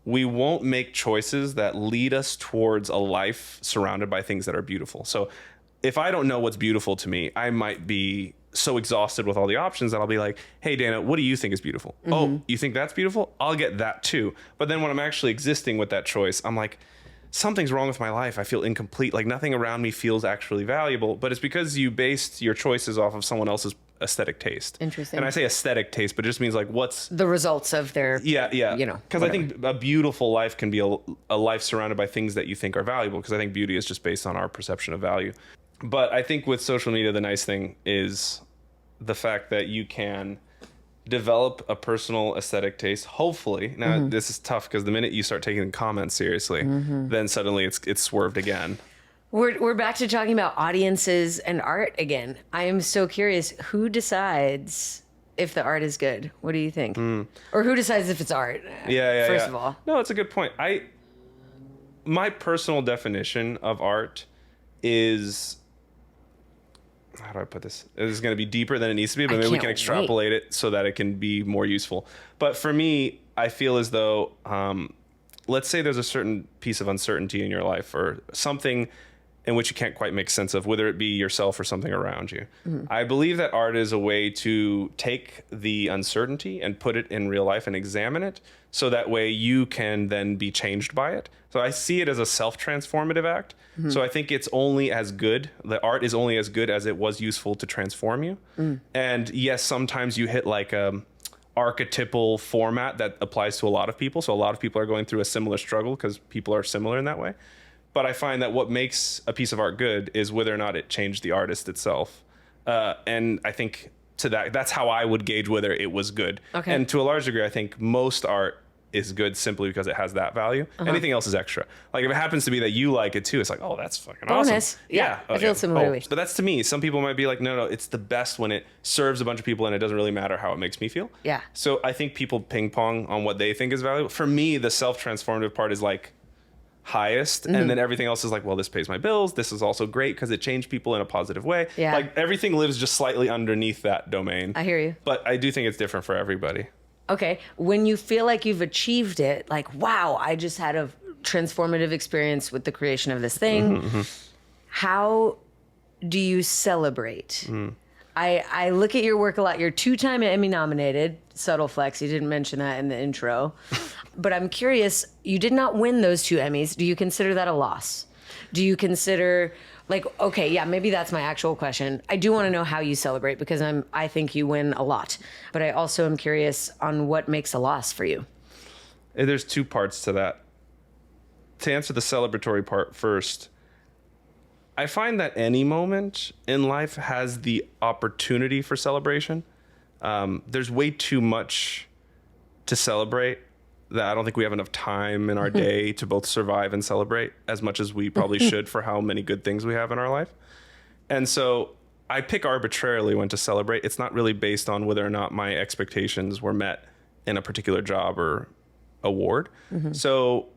we won't make choices that lead us towards a life surrounded by things that are beautiful. So if I don't know what's beautiful to me, I might be so exhausted with all the options that I'll be like, hey, Dana, what do you think is beautiful? Oh, you think that's beautiful? I'll get that too. But then when I'm actually existing with that choice, I'm like, something's wrong with my life. I feel incomplete. Like nothing around me feels actually valuable. But it's because you based your choices off of someone else's aesthetic taste. Interesting. And I say aesthetic taste, but it just means like what's The results of their, yeah. you know, Because I think a beautiful life can be a life surrounded by things that you think are valuable. Because I think beauty is just based on our perception of value. But I think with social media, the nice thing is the fact that you can develop a personal aesthetic taste. Hopefully, now this is tough because the minute you start taking the comments seriously, then suddenly it's swerved again. We're back to talking about audiences and art again. I am so curious, who decides if the art is good? What do you think? Or who decides if it's art? First of all. No, it's a good point. My personal definition of art is, how do I put this? This is going to be deeper than it needs to be, but maybe we can extrapolate it so that it can be more useful. But for me, I feel as though, let's say there's a certain piece of uncertainty in your life or something in which you can't quite make sense of, whether it be yourself or something around you. I believe that art is a way to take the uncertainty and put it in real life and examine it, so that way you can then be changed by it. So I see it as a self-transformative act. So I think it's only as good, the art is only as good as it was useful to transform you. And yes, sometimes you hit like a archetypal format that applies to a lot of people. So a lot of people are going through a similar struggle because people are similar in that way. But I find that what makes a piece of art good is whether or not it changed the artist itself. And I think that's how I would gauge whether it was good. Okay. And to a large degree, I think most art is good simply because it has that value. Anything else is extra. Like if it happens to be that you like it too, it's like, oh, that's fucking Bonus. awesome. Yeah, I feel similarly. But that's to me. Some people might be like, no, it's the best when it serves a bunch of people and it doesn't really matter how it makes me feel. Yeah. So I think people ping pong on what they think is valuable. For me, the self-transformative part is like highest, and then everything else is like, well, this pays my bills, this is also great because it changed people in a positive way. Like everything lives just slightly underneath that domain. I hear you. But I do think it's different for everybody. Okay, when you feel like you've achieved it, like, wow, I just had a transformative experience with the creation of this thing, how do you celebrate? I look at your work a lot. You're 2-time Emmy nominated. Subtle flex, you didn't mention that in the intro. But I'm curious, you did not win those 2 Emmys. Do you consider that a loss? Do you consider, like, okay, yeah, maybe that's my actual question. I do want to know how you celebrate because I think you win a lot. But I also am curious on what makes a loss for you. There's 2 parts to that. To answer the celebratory part first, I find that any moment in life has the opportunity for celebration. There's way too much to celebrate that I don't think we have enough time in our day to both survive and celebrate as much as we probably should for how many good things we have in our life. And so I pick arbitrarily when to celebrate. It's not really based on whether or not my expectations were met in a particular job or award. So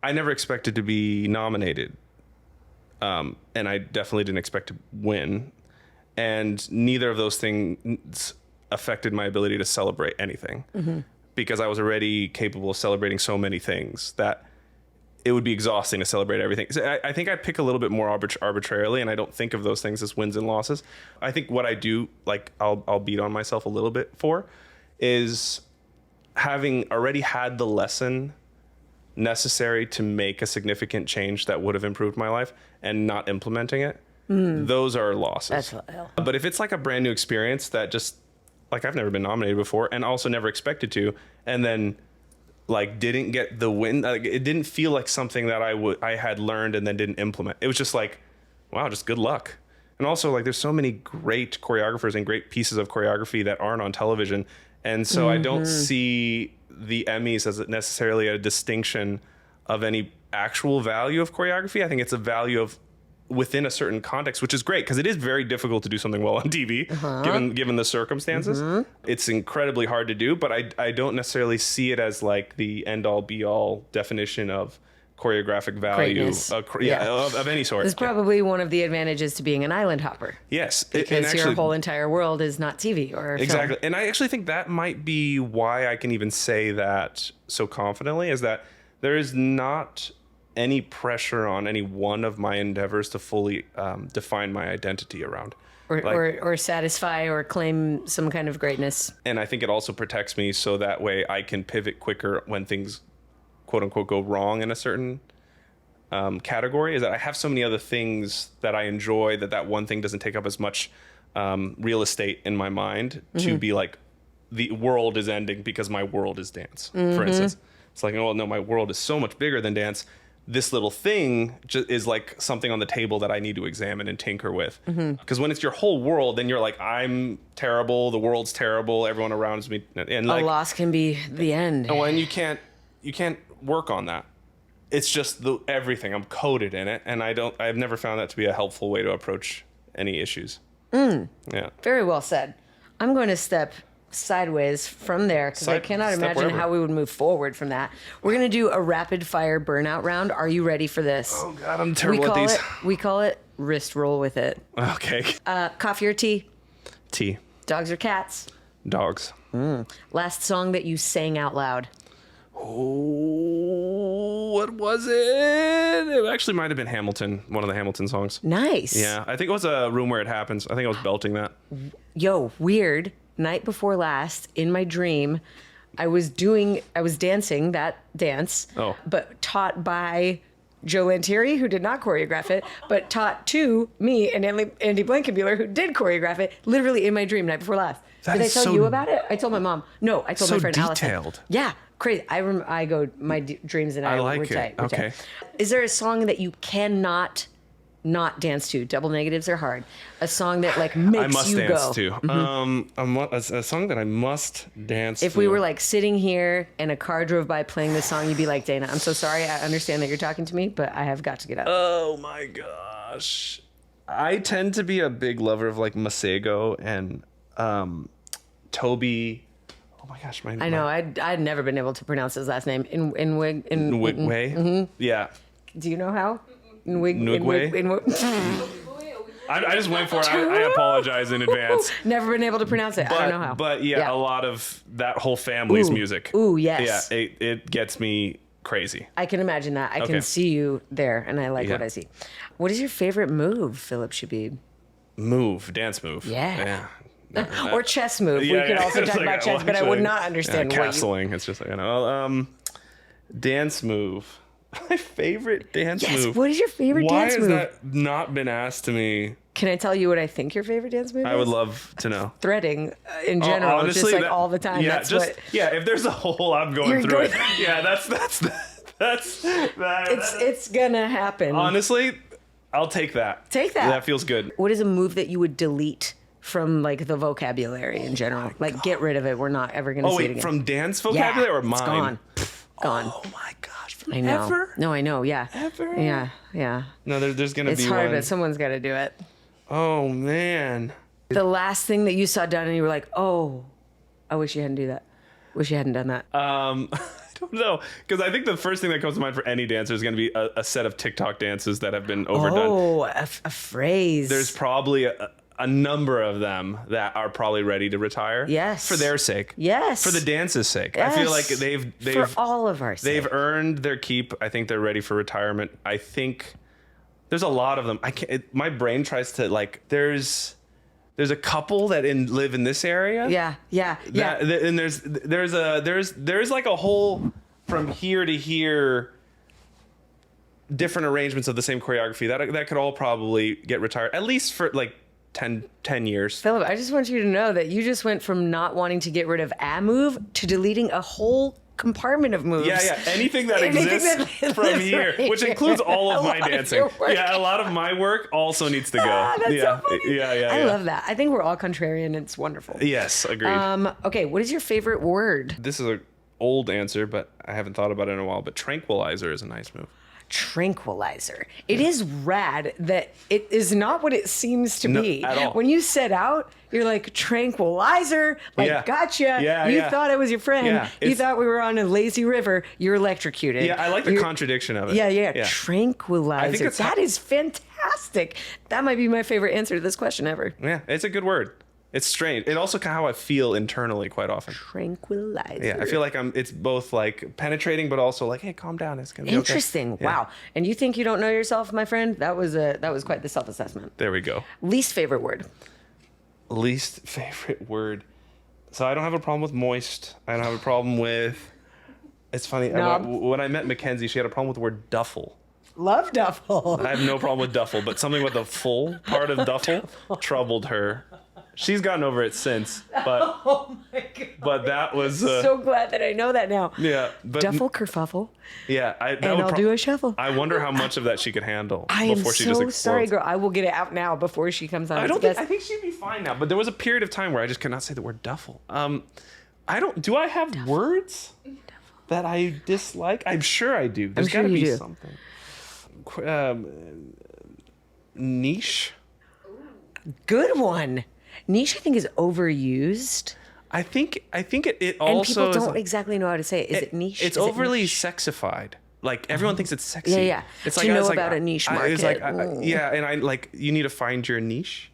I never expected to be nominated. And I definitely didn't expect to win. And neither of those things affected my ability to celebrate anything. Because I was already capable of celebrating so many things that it would be exhausting to celebrate everything. So I think I pick a little bit more arbitrarily, and I don't think of those things as wins and losses. I think what I do, like I'll beat on myself a little bit for, is having already had the lesson necessary to make a significant change that would have improved my life and not implementing it. Those are losses. But if it's like a brand new experience that just, like, I've never been nominated before and also never expected to, and then like didn't get the win, like, it didn't feel like something that I had learned and then didn't implement. It was just like, wow, just good luck. And also, like, there's so many great choreographers and great pieces of choreography that aren't on television. And so I don't see the Emmys as necessarily a distinction of any actual value of choreography. I think it's a value of within a certain context, which is great because it is very difficult to do something well on TV, given the circumstances. It's incredibly hard to do, but I don't necessarily see it as like the end all be all definition of choreographic value of any sort. It's probably one of the advantages to being an island hopper. Yes. Because your whole entire world is not TV or exactly. film. And I actually think that might be why I can even say that so confidently, is that there is not any pressure on any one of my endeavors to fully define my identity around. Or satisfy or claim some kind of greatness. And I think it also protects me so that way I can pivot quicker when things quote unquote go wrong in a certain category, is that I have so many other things that I enjoy that one thing doesn't take up as much real estate in my mind to be like, the world is ending because my world is dance, for instance. It's like, oh, no, my world is so much bigger than dance. This little thing is like something on the table that I need to examine and tinker with. Because when it's your whole world, then you're like, I'm terrible, the world's terrible, everyone around me. And like, a loss can be the end. And when you can't work on that. It's just everything. I'm coded in it, and I've never found that to be a helpful way to approach any issues. Yeah. Very well said. I'm going to step sideways from there because I cannot imagine how we would move forward from that. We're going to do a rapid fire burnout round. Are you ready for this? Oh God, I'm terrible at these. We call it wrist roll with it. Okay. Coffee or tea? Tea. Dogs or cats? Dogs. Last song that you sang out loud? Oh, what was it? It actually might have been Hamilton, one of the Hamilton songs. Nice. Yeah, I think it was A Room Where It Happens. I think I was belting that. Yo, weird. Night before last, in my dream, I was dancing that dance, but taught by Joe Lantieri, who did not choreograph it, but taught to me and Andy Blankenbuehler, who did choreograph it, literally in my dream night before last. Did I tell you about it? I told my mom. No, I told my friend Allison. So detailed. Yeah, crazy. I go, my dreams and I like were it. tight. Okay. Is there a song that you cannot not dance to? Double negatives are hard. A song that like makes you go. I must dance to. A song that I must dance to. If we were like sitting here and a car drove by playing this song, you'd be like, Dana, I'm so sorry. I understand that you're talking to me, but I have got to get up. Oh my gosh. I tend to be a big lover of like Masego and Toby. Oh my gosh, I know. I'd never been able to pronounce his last name. Nwigwe. Yeah. Do you know how? Nwigwe. I just went for it. I apologize in advance. Never been able to pronounce it. I don't know how. But yeah, a lot of that whole family's music. Ooh, yes. Yeah, it gets me crazy. I can imagine that. I can see you there, and I like what I see. What is your favorite move, Phillip Chbeeb? Dance move. Yeah. Or chess move. We could also talk about chess, but I would not understand what castling. It's just like, dance move. My favorite dance move. Yes, what is your favorite dance move? Why has that not been asked to me? Can I tell you what I think your favorite dance move is? I would love to know. Threading in general, honestly, just like all the time. Yeah, if there's a hole, I'm going through it. Yeah, that's it's gonna happen. Honestly, I'll take that. Take that. That feels good. What is a move that you would delete from like the vocabulary in general? Like get rid of it. We're not ever gonna see it again. From dance vocabulary or mine? It's gone. Oh my gosh. I know. Ever? No, I know. Yeah. Ever? Yeah. No, there's gonna be one. It's hard, but someone's got to do it. Oh man. The last thing that you saw done and you were like, oh, I wish you hadn't do that. Wish you hadn't done that. I don't know, because I think the first thing that comes to mind for any dancer is going to be a set of TikTok dances that have been overdone. Oh, a phrase. There's probably a number of them that are probably ready to retire. Yes. For their sake. Yes. For the dance's sake. Yes. I feel like they've for all of our sake. They've earned their keep. I think they're ready for retirement. I think there's a lot of them. My brain tries to like. There's a couple that live in this area. Yeah. And there's like a whole from here to here different arrangements of the same choreography that could all probably get retired, at least for like 10 years. Phillip, I just want you to know that you just went from not wanting to get rid of a move to deleting a whole compartment of moves. Yeah. Anything that Anything exists that from lives here, right which here. includes all A of my lot of dancing. your work. Yeah, a lot of my work also needs to go. That's yeah. so funny. Yeah. I love that. I think we're all contrarian. It's wonderful. Yes, agreed. Okay, what is your favorite word? This is an old answer, but I haven't thought about it in a while. But tranquilizer is a nice move. Tranquilizer. It is rad that it is not what it seems to be. At all. When you set out, you're like, tranquilizer, like, Yeah. gotcha. Yeah, You yeah. thought I was your friend. Yeah, You it's- thought we were on a lazy river. You're electrocuted. Yeah, I like the You're- contradiction of it. Yeah. Tranquilizer. it's That is fantastic. That might be my favorite answer to this question ever. Yeah, it's a good word. It's strange. It also kind of how I feel internally quite often. Tranquilizer. Yeah, I feel like it's both like penetrating, but also like, hey, calm down. It's gonna be Interesting. okay. Yeah. Wow. And you think you don't know yourself, my friend? That was quite the self-assessment. There we go. Least favorite word. Least favorite word. So I don't have a problem with moist. I don't have a problem with. It's funny. Knob. When I met McKenzie, she had a problem with the word duffel. Love duffel. I have no problem with duffel, but something with the full part of duffel troubled her. She's gotten over it since, but Oh my god. but that was So glad that I know that now. yeah. But Duffel kerfuffle. yeah, And I'll do a shuffle. I wonder how much of that she could handle I am before she just so explodes. sorry, girl. I will get it out now before she comes on. I don't Yes. think. I think she'd be fine now. But there was a period of time where I just could not say the word duffel. I don't. Do I have words that I dislike? I'm sure I do. There's sure got to you be do. something. Niche. Good one. Niche, I think, is overused. I think it And also people is don't exactly know how to say it. Is it niche? It's Is it overly niche? sexified. Like everyone thinks it's sexy. Yeah. It's To know it's about a niche It's like market. yeah, and I like you need to find your niche.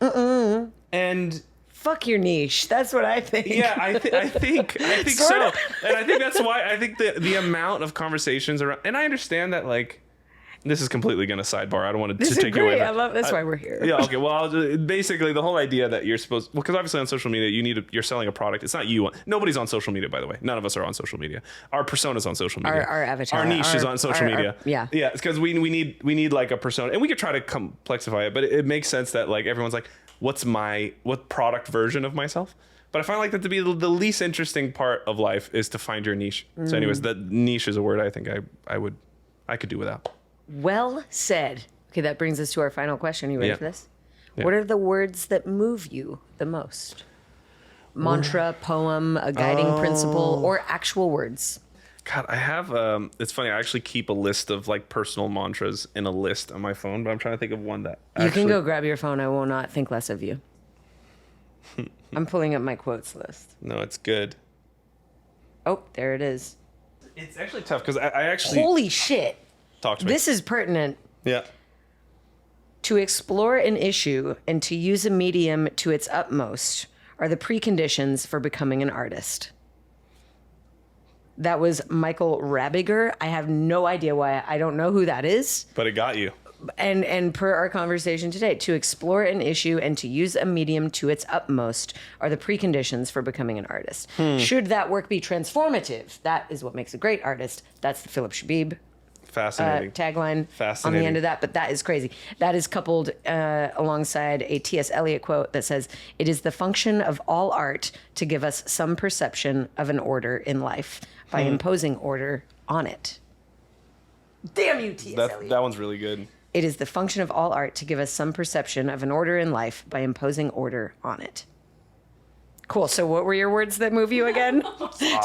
And Fuck your niche. That's what I think. yeah, I think so, Sorta. and I think that's why I think the amount of conversations around, and I understand that like. This is completely going to sidebar. I don't want to This is take you away. great. I love. That's why we're here. Yeah. Okay. Well, basically, the whole idea that you're supposed, well, because obviously on social media, you're selling a product. It's not you. Nobody's on social media, by the way. None of us are on social media. Our persona's on social media. Our avatar. Our niche is on social media. Yeah. Yeah. It's because we need like a persona, and we could try to complexify it, but it makes sense that like everyone's like, what product version of myself? But I find like that to be the least interesting part of life is to find your niche. So, anyways, that niche is a word I think I could do without. Well said. Okay, that brings us to our final question. You ready Yeah. for this? Yeah. What are the words that move you the most? Mantra, poem, a guiding principle, or actual words? God, I have. It's funny. I actually keep a list of like personal mantras in a list on my phone, but I'm trying to think of one that You can go grab your phone. I will not think less of you. I'm pulling up my quotes list. No, it's good. Oh, there it is. It's actually tough because I actually Holy shit. talk to me. This is pertinent. Yeah. To explore an issue and to use a medium to its utmost are the preconditions for becoming an artist. That was Michael Rabiger. I have no idea why. I don't know who that is. But it got you. And per our conversation today, to explore an issue and to use a medium to its utmost are the preconditions for becoming an artist. Should that work be transformative? That is what makes a great artist. That's the Phillip Chbeeb Fascinating. tagline on Fascinating. the end of that, but that is crazy. That is coupled alongside a T.S. Eliot quote that says, "It is the function of all art to give us some perception of an order in life by imposing order on it." Damn you, T.S. Eliot. That one's really good. It is the function of all art to give us some perception of an order in life by imposing order on it. Cool. So what were your words that move you again?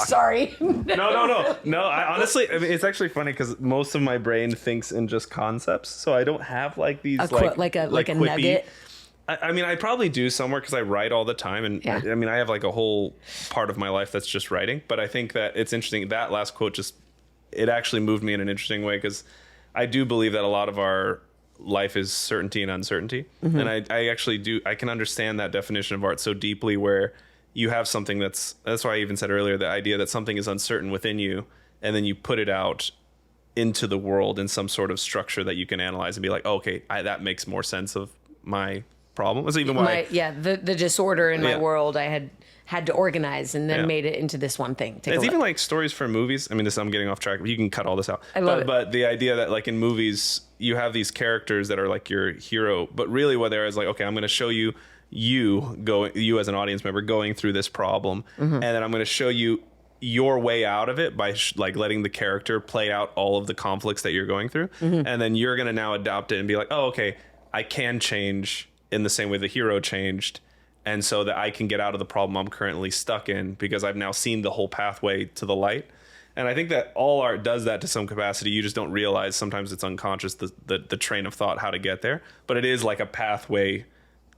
Sorry. No. I honestly, I mean, it's actually funny because most of my brain thinks in just concepts, so I don't have like these like a quippy- nugget. I mean, I probably do somewhere because I write all the time, and Yeah. I mean, I have like a whole part of my life that's just writing. But I think that it's interesting. That last quote it actually moved me in an interesting way because I do believe that a lot of our life is certainty and uncertainty, and I actually do. I can understand that definition of art so deeply where you have something that's why I even said earlier the idea that something is uncertain within you and then you put it out into the world in some sort of structure that you can analyze and be like, oh, okay, that makes more sense of my problem. That's even why the disorder in my Yeah. world I had to organize and then Yeah. made it into this one thing. Take a it's look. even like stories for movies. I mean, I'm getting off track. You can cut all this out. I love it. But the idea that like in movies, you have these characters that are like your hero, but really what they're is like, okay, I'm going to show you as an audience member going through this problem, and then I'm going to show you your way out of it by like letting the character play out all of the conflicts that you're going through. And then you're going to now adopt it and be like, oh, okay, I can change in the same way the hero changed. And so that I can get out of the problem I'm currently stuck in because I've now seen the whole pathway to the light. And I think that all art does that to some capacity. You just don't realize sometimes it's unconscious, the train of thought, how to get there. But it is like a pathway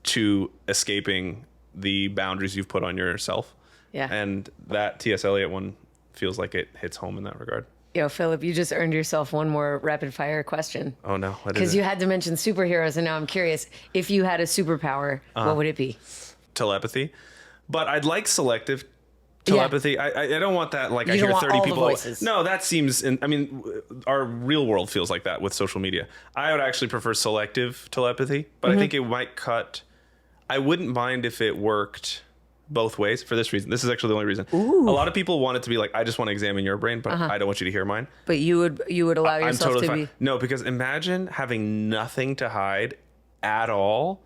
to escaping the boundaries you've put on yourself. Yeah. And that T.S. Eliot one feels like it hits home in that regard. Yo, Phillip, you just earned yourself one more rapid fire question. Oh, no. Because you had to mention superheroes, and now I'm curious. If you had a superpower, what would it be? Telepathy. But I'd like selective telepathy. Yeah. I don't want that, like, you I hear 30 all people. The voices. No, that seems, I mean, our real world feels like that with social media. I would actually prefer selective telepathy, but I think it might cut. I wouldn't mind if it worked both ways for this reason. This is actually the only reason. Ooh. A lot of people want it to be like, I just want to examine your brain, but I don't want you to hear mine. But you would allow yourself I'm totally to fine. be. No, because imagine having nothing to hide at all.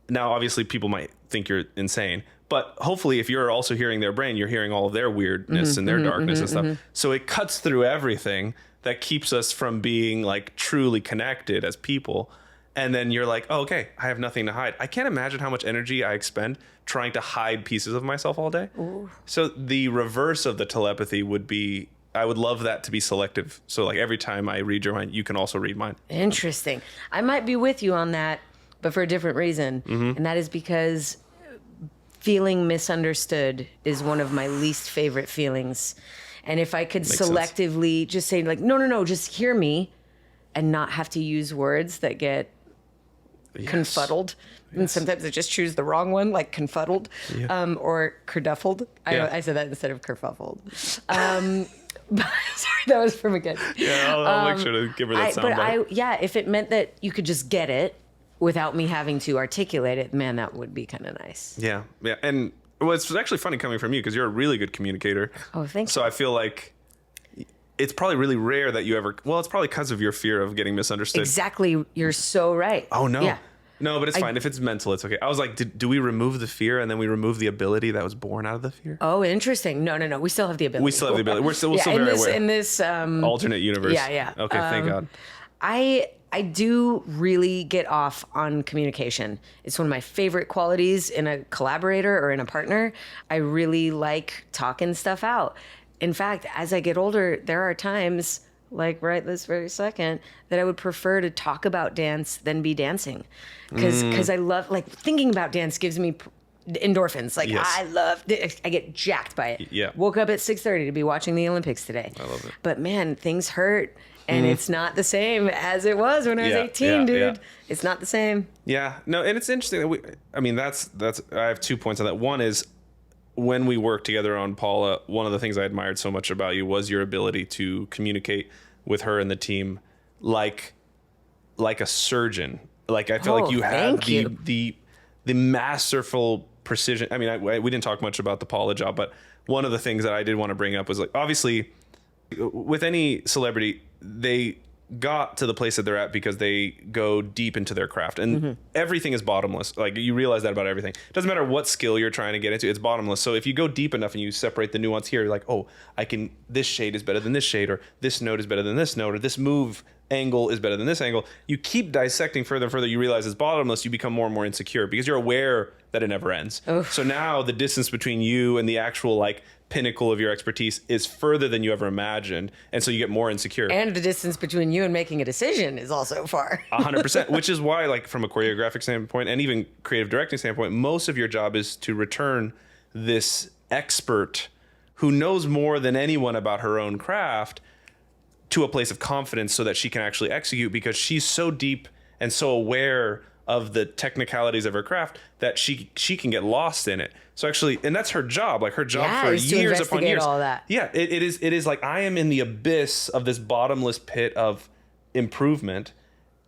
Now, obviously, people might think you're insane, but hopefully, if you're also hearing their brain, you're hearing all of their weirdness and their darkness and stuff. So it cuts through everything that keeps us from being like truly connected as people. And then you're like, oh, okay, I have nothing to hide. I can't imagine how much energy I expend trying to hide pieces of myself all day. Ooh. So the reverse of the telepathy would be, I would love that to be selective. So like every time I read your mind, you can also read mine. Interesting. I might be with you on that, but for a different reason. And that is because feeling misunderstood is one of my least favorite feelings. And if I could selectively just say like, no, just hear me and not have to use words that get confuddled. And sometimes I just choose the wrong one, like confuddled or kerduffled. I said that instead of kerfuffled. Sorry, that was from again. Yeah, I'll make sure to give her that soundbite. If it meant that you could just get it without me having to articulate it, man, that would be kind of nice. Yeah. And well, it's actually funny coming from you because you're a really good communicator. Oh, thanks. So I feel like it's probably really rare that you ever, well, it's probably because of your fear of getting misunderstood. Exactly. You're so right. Oh, no. Yeah. No, but it's fine. If it's mental, it's okay. I was like, do we remove the fear and then we remove the ability that was born out of the fear? Oh, interesting. No. We still have the ability. We still have the ability. We're still very aware. In this alternate universe. Yeah. Okay, thank God. I do really get off on communication. It's one of my favorite qualities in a collaborator or in a partner. I really like talking stuff out. In fact, as I get older, there are times, like right this very second, that I would prefer to talk about dance than be dancing. Because I love, like, thinking about dance gives me endorphins. Like, I get jacked by it. Yeah. Woke up at 6:30 to be watching the Olympics today. I love it. But man, things hurt. And it's not the same as it was when I was 18, dude. Yeah. It's not the same. Yeah. No, and it's interesting that I have 2 points on that. One is when we worked together on Paula, one of the things I admired so much about you was your ability to communicate with her and the team like a surgeon. Like I feel like you had the masterful precision. I mean, we didn't talk much about the Paula job, but one of the things that I did want to bring up was like, obviously, with any celebrity, they got to the place that they're at because they go deep into their craft, and everything is bottomless. Like you realize that about everything. It doesn't matter what skill you're trying to get into, it's bottomless. So if you go deep enough and you separate the nuance here, you're like, oh, this shade is better than this shade, or this note is better than this note, or this move angle is better than this angle. You keep dissecting further and further. You realize it's bottomless. You become more and more insecure because you're aware that it never ends. Oof. So now the distance between you and the actual like pinnacle of your expertise is further than you ever imagined, and so you get more insecure. And the distance between you and making a decision is also far. 100%, which is why, like, from a choreographic standpoint and even creative directing standpoint, most of your job is to return this expert who knows more than anyone about her own craft to a place of confidence so that she can actually execute, because she's so deep and so aware of the technicalities of her craft that she can get lost in it. So actually, and that's her job, like her job for years upon years. All that. Yeah, it is like I am in the abyss of this bottomless pit of improvement,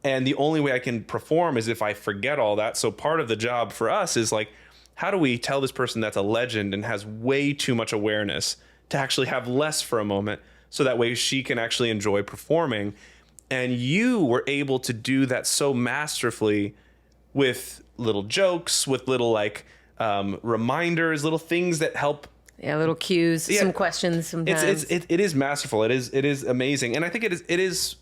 and the only way I can perform is if I forget all that. So part of the job for us is like, how do we tell this person that's a legend and has way too much awareness to actually have less for a moment, so that way she can actually enjoy performing. And you were able to do that so masterfully with little jokes, with little like reminders, little things that help Yeah, little cues, some questions sometimes. It is masterful. It is amazing. And I think it is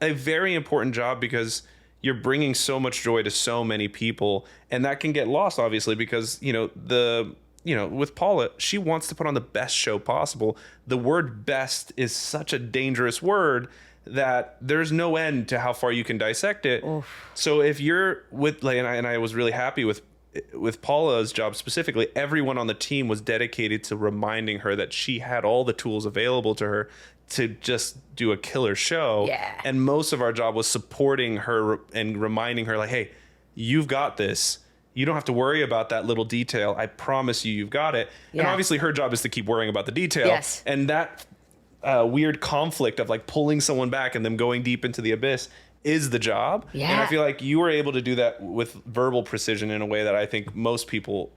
a very important job because you're bringing so much joy to so many people, and that can get lost obviously because, with Paula, she wants to put on the best show possible. The word best is such a dangerous word that there's no end to how far you can dissect it. Oof. So if you're with, like, and I was really happy with Paula's job specifically, everyone on the team was dedicated to reminding her that she had all the tools available to her to just do a killer show. Yeah. And most of our job was supporting her and reminding her, like, hey, you've got this. You don't have to worry about that little detail. I promise you've got it. Yeah. And obviously her job is to keep worrying about the detail. Yes. And that weird conflict of like pulling someone back and them going deep into the abyss is the job. Yeah. And I feel like you were able to do that with verbal precision in a way that I think most people,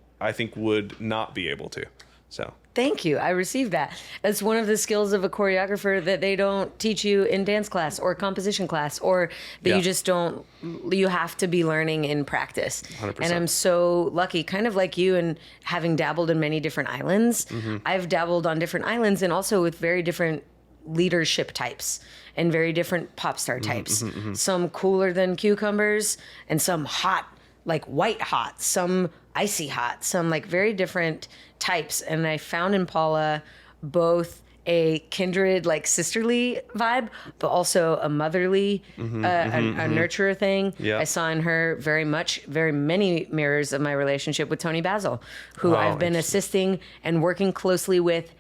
would not be able to. So thank you. I received that. That's one of the skills of a choreographer that they don't teach you in dance class or composition class, or that you just don't, you have to be learning in practice. 100%. And I'm so lucky, kind of like you, and having dabbled in many different islands. Mm-hmm. I've dabbled on different islands and also with very different leadership types and very different pop star types. Mm-hmm, mm-hmm. Some cooler than cucumbers and some hot, like white hot, some icy hot, some like very different types. And I found in Paula both a kindred, like sisterly vibe, but also a motherly, a nurturer thing. Yeah. I saw in her very many mirrors of my relationship with Tony Basil, who I've been assisting and working closely with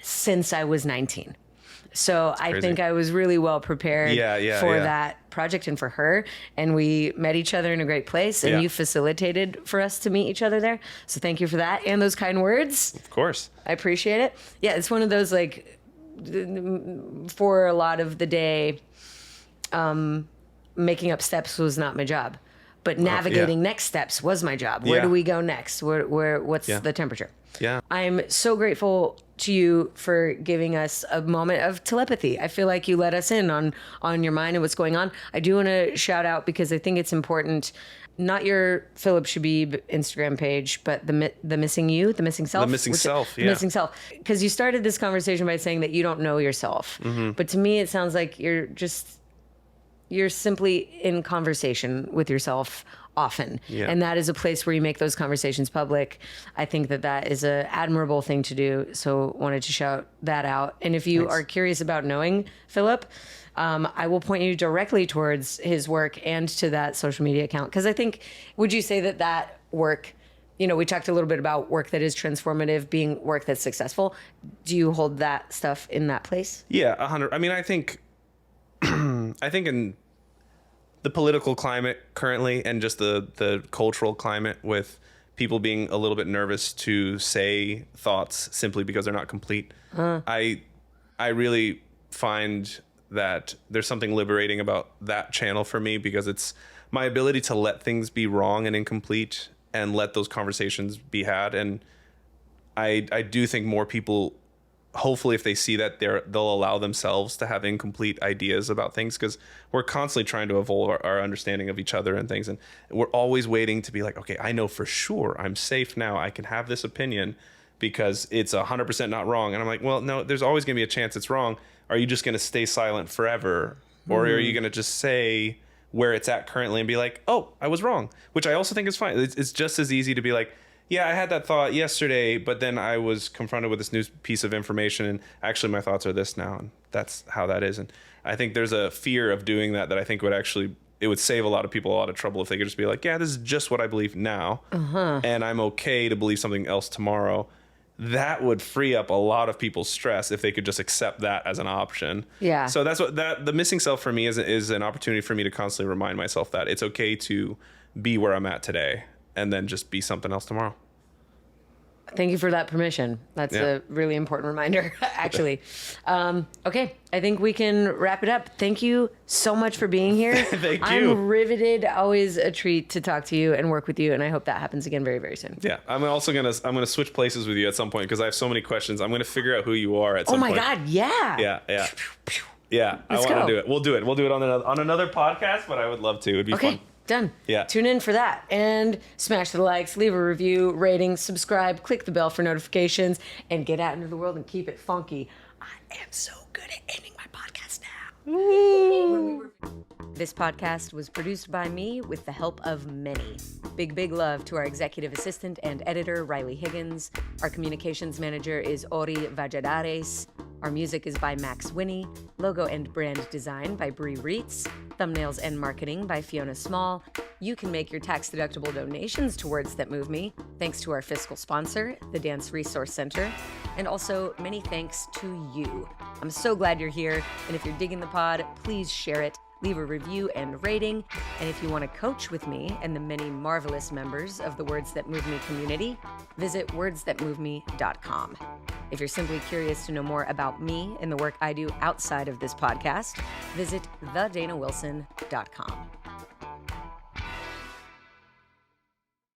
since I was 19. So I think I was really well prepared for that project and for her. And we met each other in a great place, and you facilitated for us to meet each other there. So thank you for that and those kind words. Of course. I appreciate it. Yeah, it's one of those, like, for a lot of the day, making up steps was not my job. But navigating next steps was my job. Where do we go next? What's the temperature? Yeah. I'm so grateful to you for giving us a moment of telepathy. I feel like you let us in on your mind and what's going on. I do want to shout out, because I think it's important, not your Phillip Chbeeb Instagram page, but the missing you, the missing self. The missing self, The missing self. Because you started this conversation by saying that you don't know yourself. Mm-hmm. But to me, it sounds like you're simply in conversation with yourself often. Yeah. And that is a place where you make those conversations public. I think that is an admirable thing to do. So wanted to shout that out. And if you are curious about knowing Phillip, I will point you directly towards his work and to that social media account. Because I think, would you say that work, we talked a little bit about work that is transformative being work that's successful. Do you hold that stuff in that place? Yeah, 100. I mean, I think in the political climate currently, and just the cultural climate, with people being a little bit nervous to say thoughts simply because they're not complete, I really find that there's something liberating about that channel for me, because it's my ability to let things be wrong and incomplete and let those conversations be had. And I do think more people, hopefully, if they see that, they'll allow themselves to have incomplete ideas about things, because we're constantly trying to evolve our understanding of each other and things. And we're always waiting to be like, okay, I know for sure I'm safe now. I can have this opinion because it's 100% not wrong. And I'm like, well, no, there's always going to be a chance it's wrong. Are you just going to stay silent forever? Or are you going to just say where it's at currently and be like, oh, I was wrong? Which I also think is fine. It's just as easy to be like, yeah, I had that thought yesterday, but then I was confronted with this new piece of information, and actually my thoughts are this now, and that's how that is. And I think there's a fear of doing that I think it would save a lot of people a lot of trouble if they could just be like, yeah, this is just what I believe now, and I'm okay to believe something else tomorrow. That would free up a lot of people's stress if they could just accept that as an option. Yeah. So that's what the missing self for me is an opportunity for me to constantly remind myself that it's okay to be where I'm at today, and then just be something else tomorrow. Thank you for that permission. That's a really important reminder, actually. Okay, I think we can wrap it up. Thank you so much for being here. Thank you. I'm riveted. Always a treat to talk to you and work with you, and I hope that happens again very, very soon. Yeah, I'm gonna switch places with you at some point, because I have so many questions. I'm gonna figure out who you are at some point. Oh my God, yeah. Yeah. Yeah, Let's I want go. to do it. We'll do it. We'll do it on another podcast, but I would love to. It'd be Okay, fun. done. Yeah. Tune in for that. And smash the likes, leave a review, rating, subscribe, click the bell for notifications, and get out into the world and keep it funky. I am so good at ending my podcast now. This podcast was produced by me with the help of many. Big love to our executive assistant and editor, Riley Higgins. Our communications manager is Ori Valladares. Our music is by Max Winnie. Logo and brand design by Bree Reitz. Thumbnails and marketing by Fiona Small. You can make your tax-deductible donations to Words That Move Me, thanks to our fiscal sponsor, the Dance Resource Center. And also, many thanks to you. I'm so glad you're here, and if you're digging the pod, please share it. Leave a review and rating. And if you want to coach with me and the many marvelous members of the Words That Move Me community, visit wordsthatmoveme.com. If you're simply curious to know more about me and the work I do outside of this podcast, visit thedanawilson.com.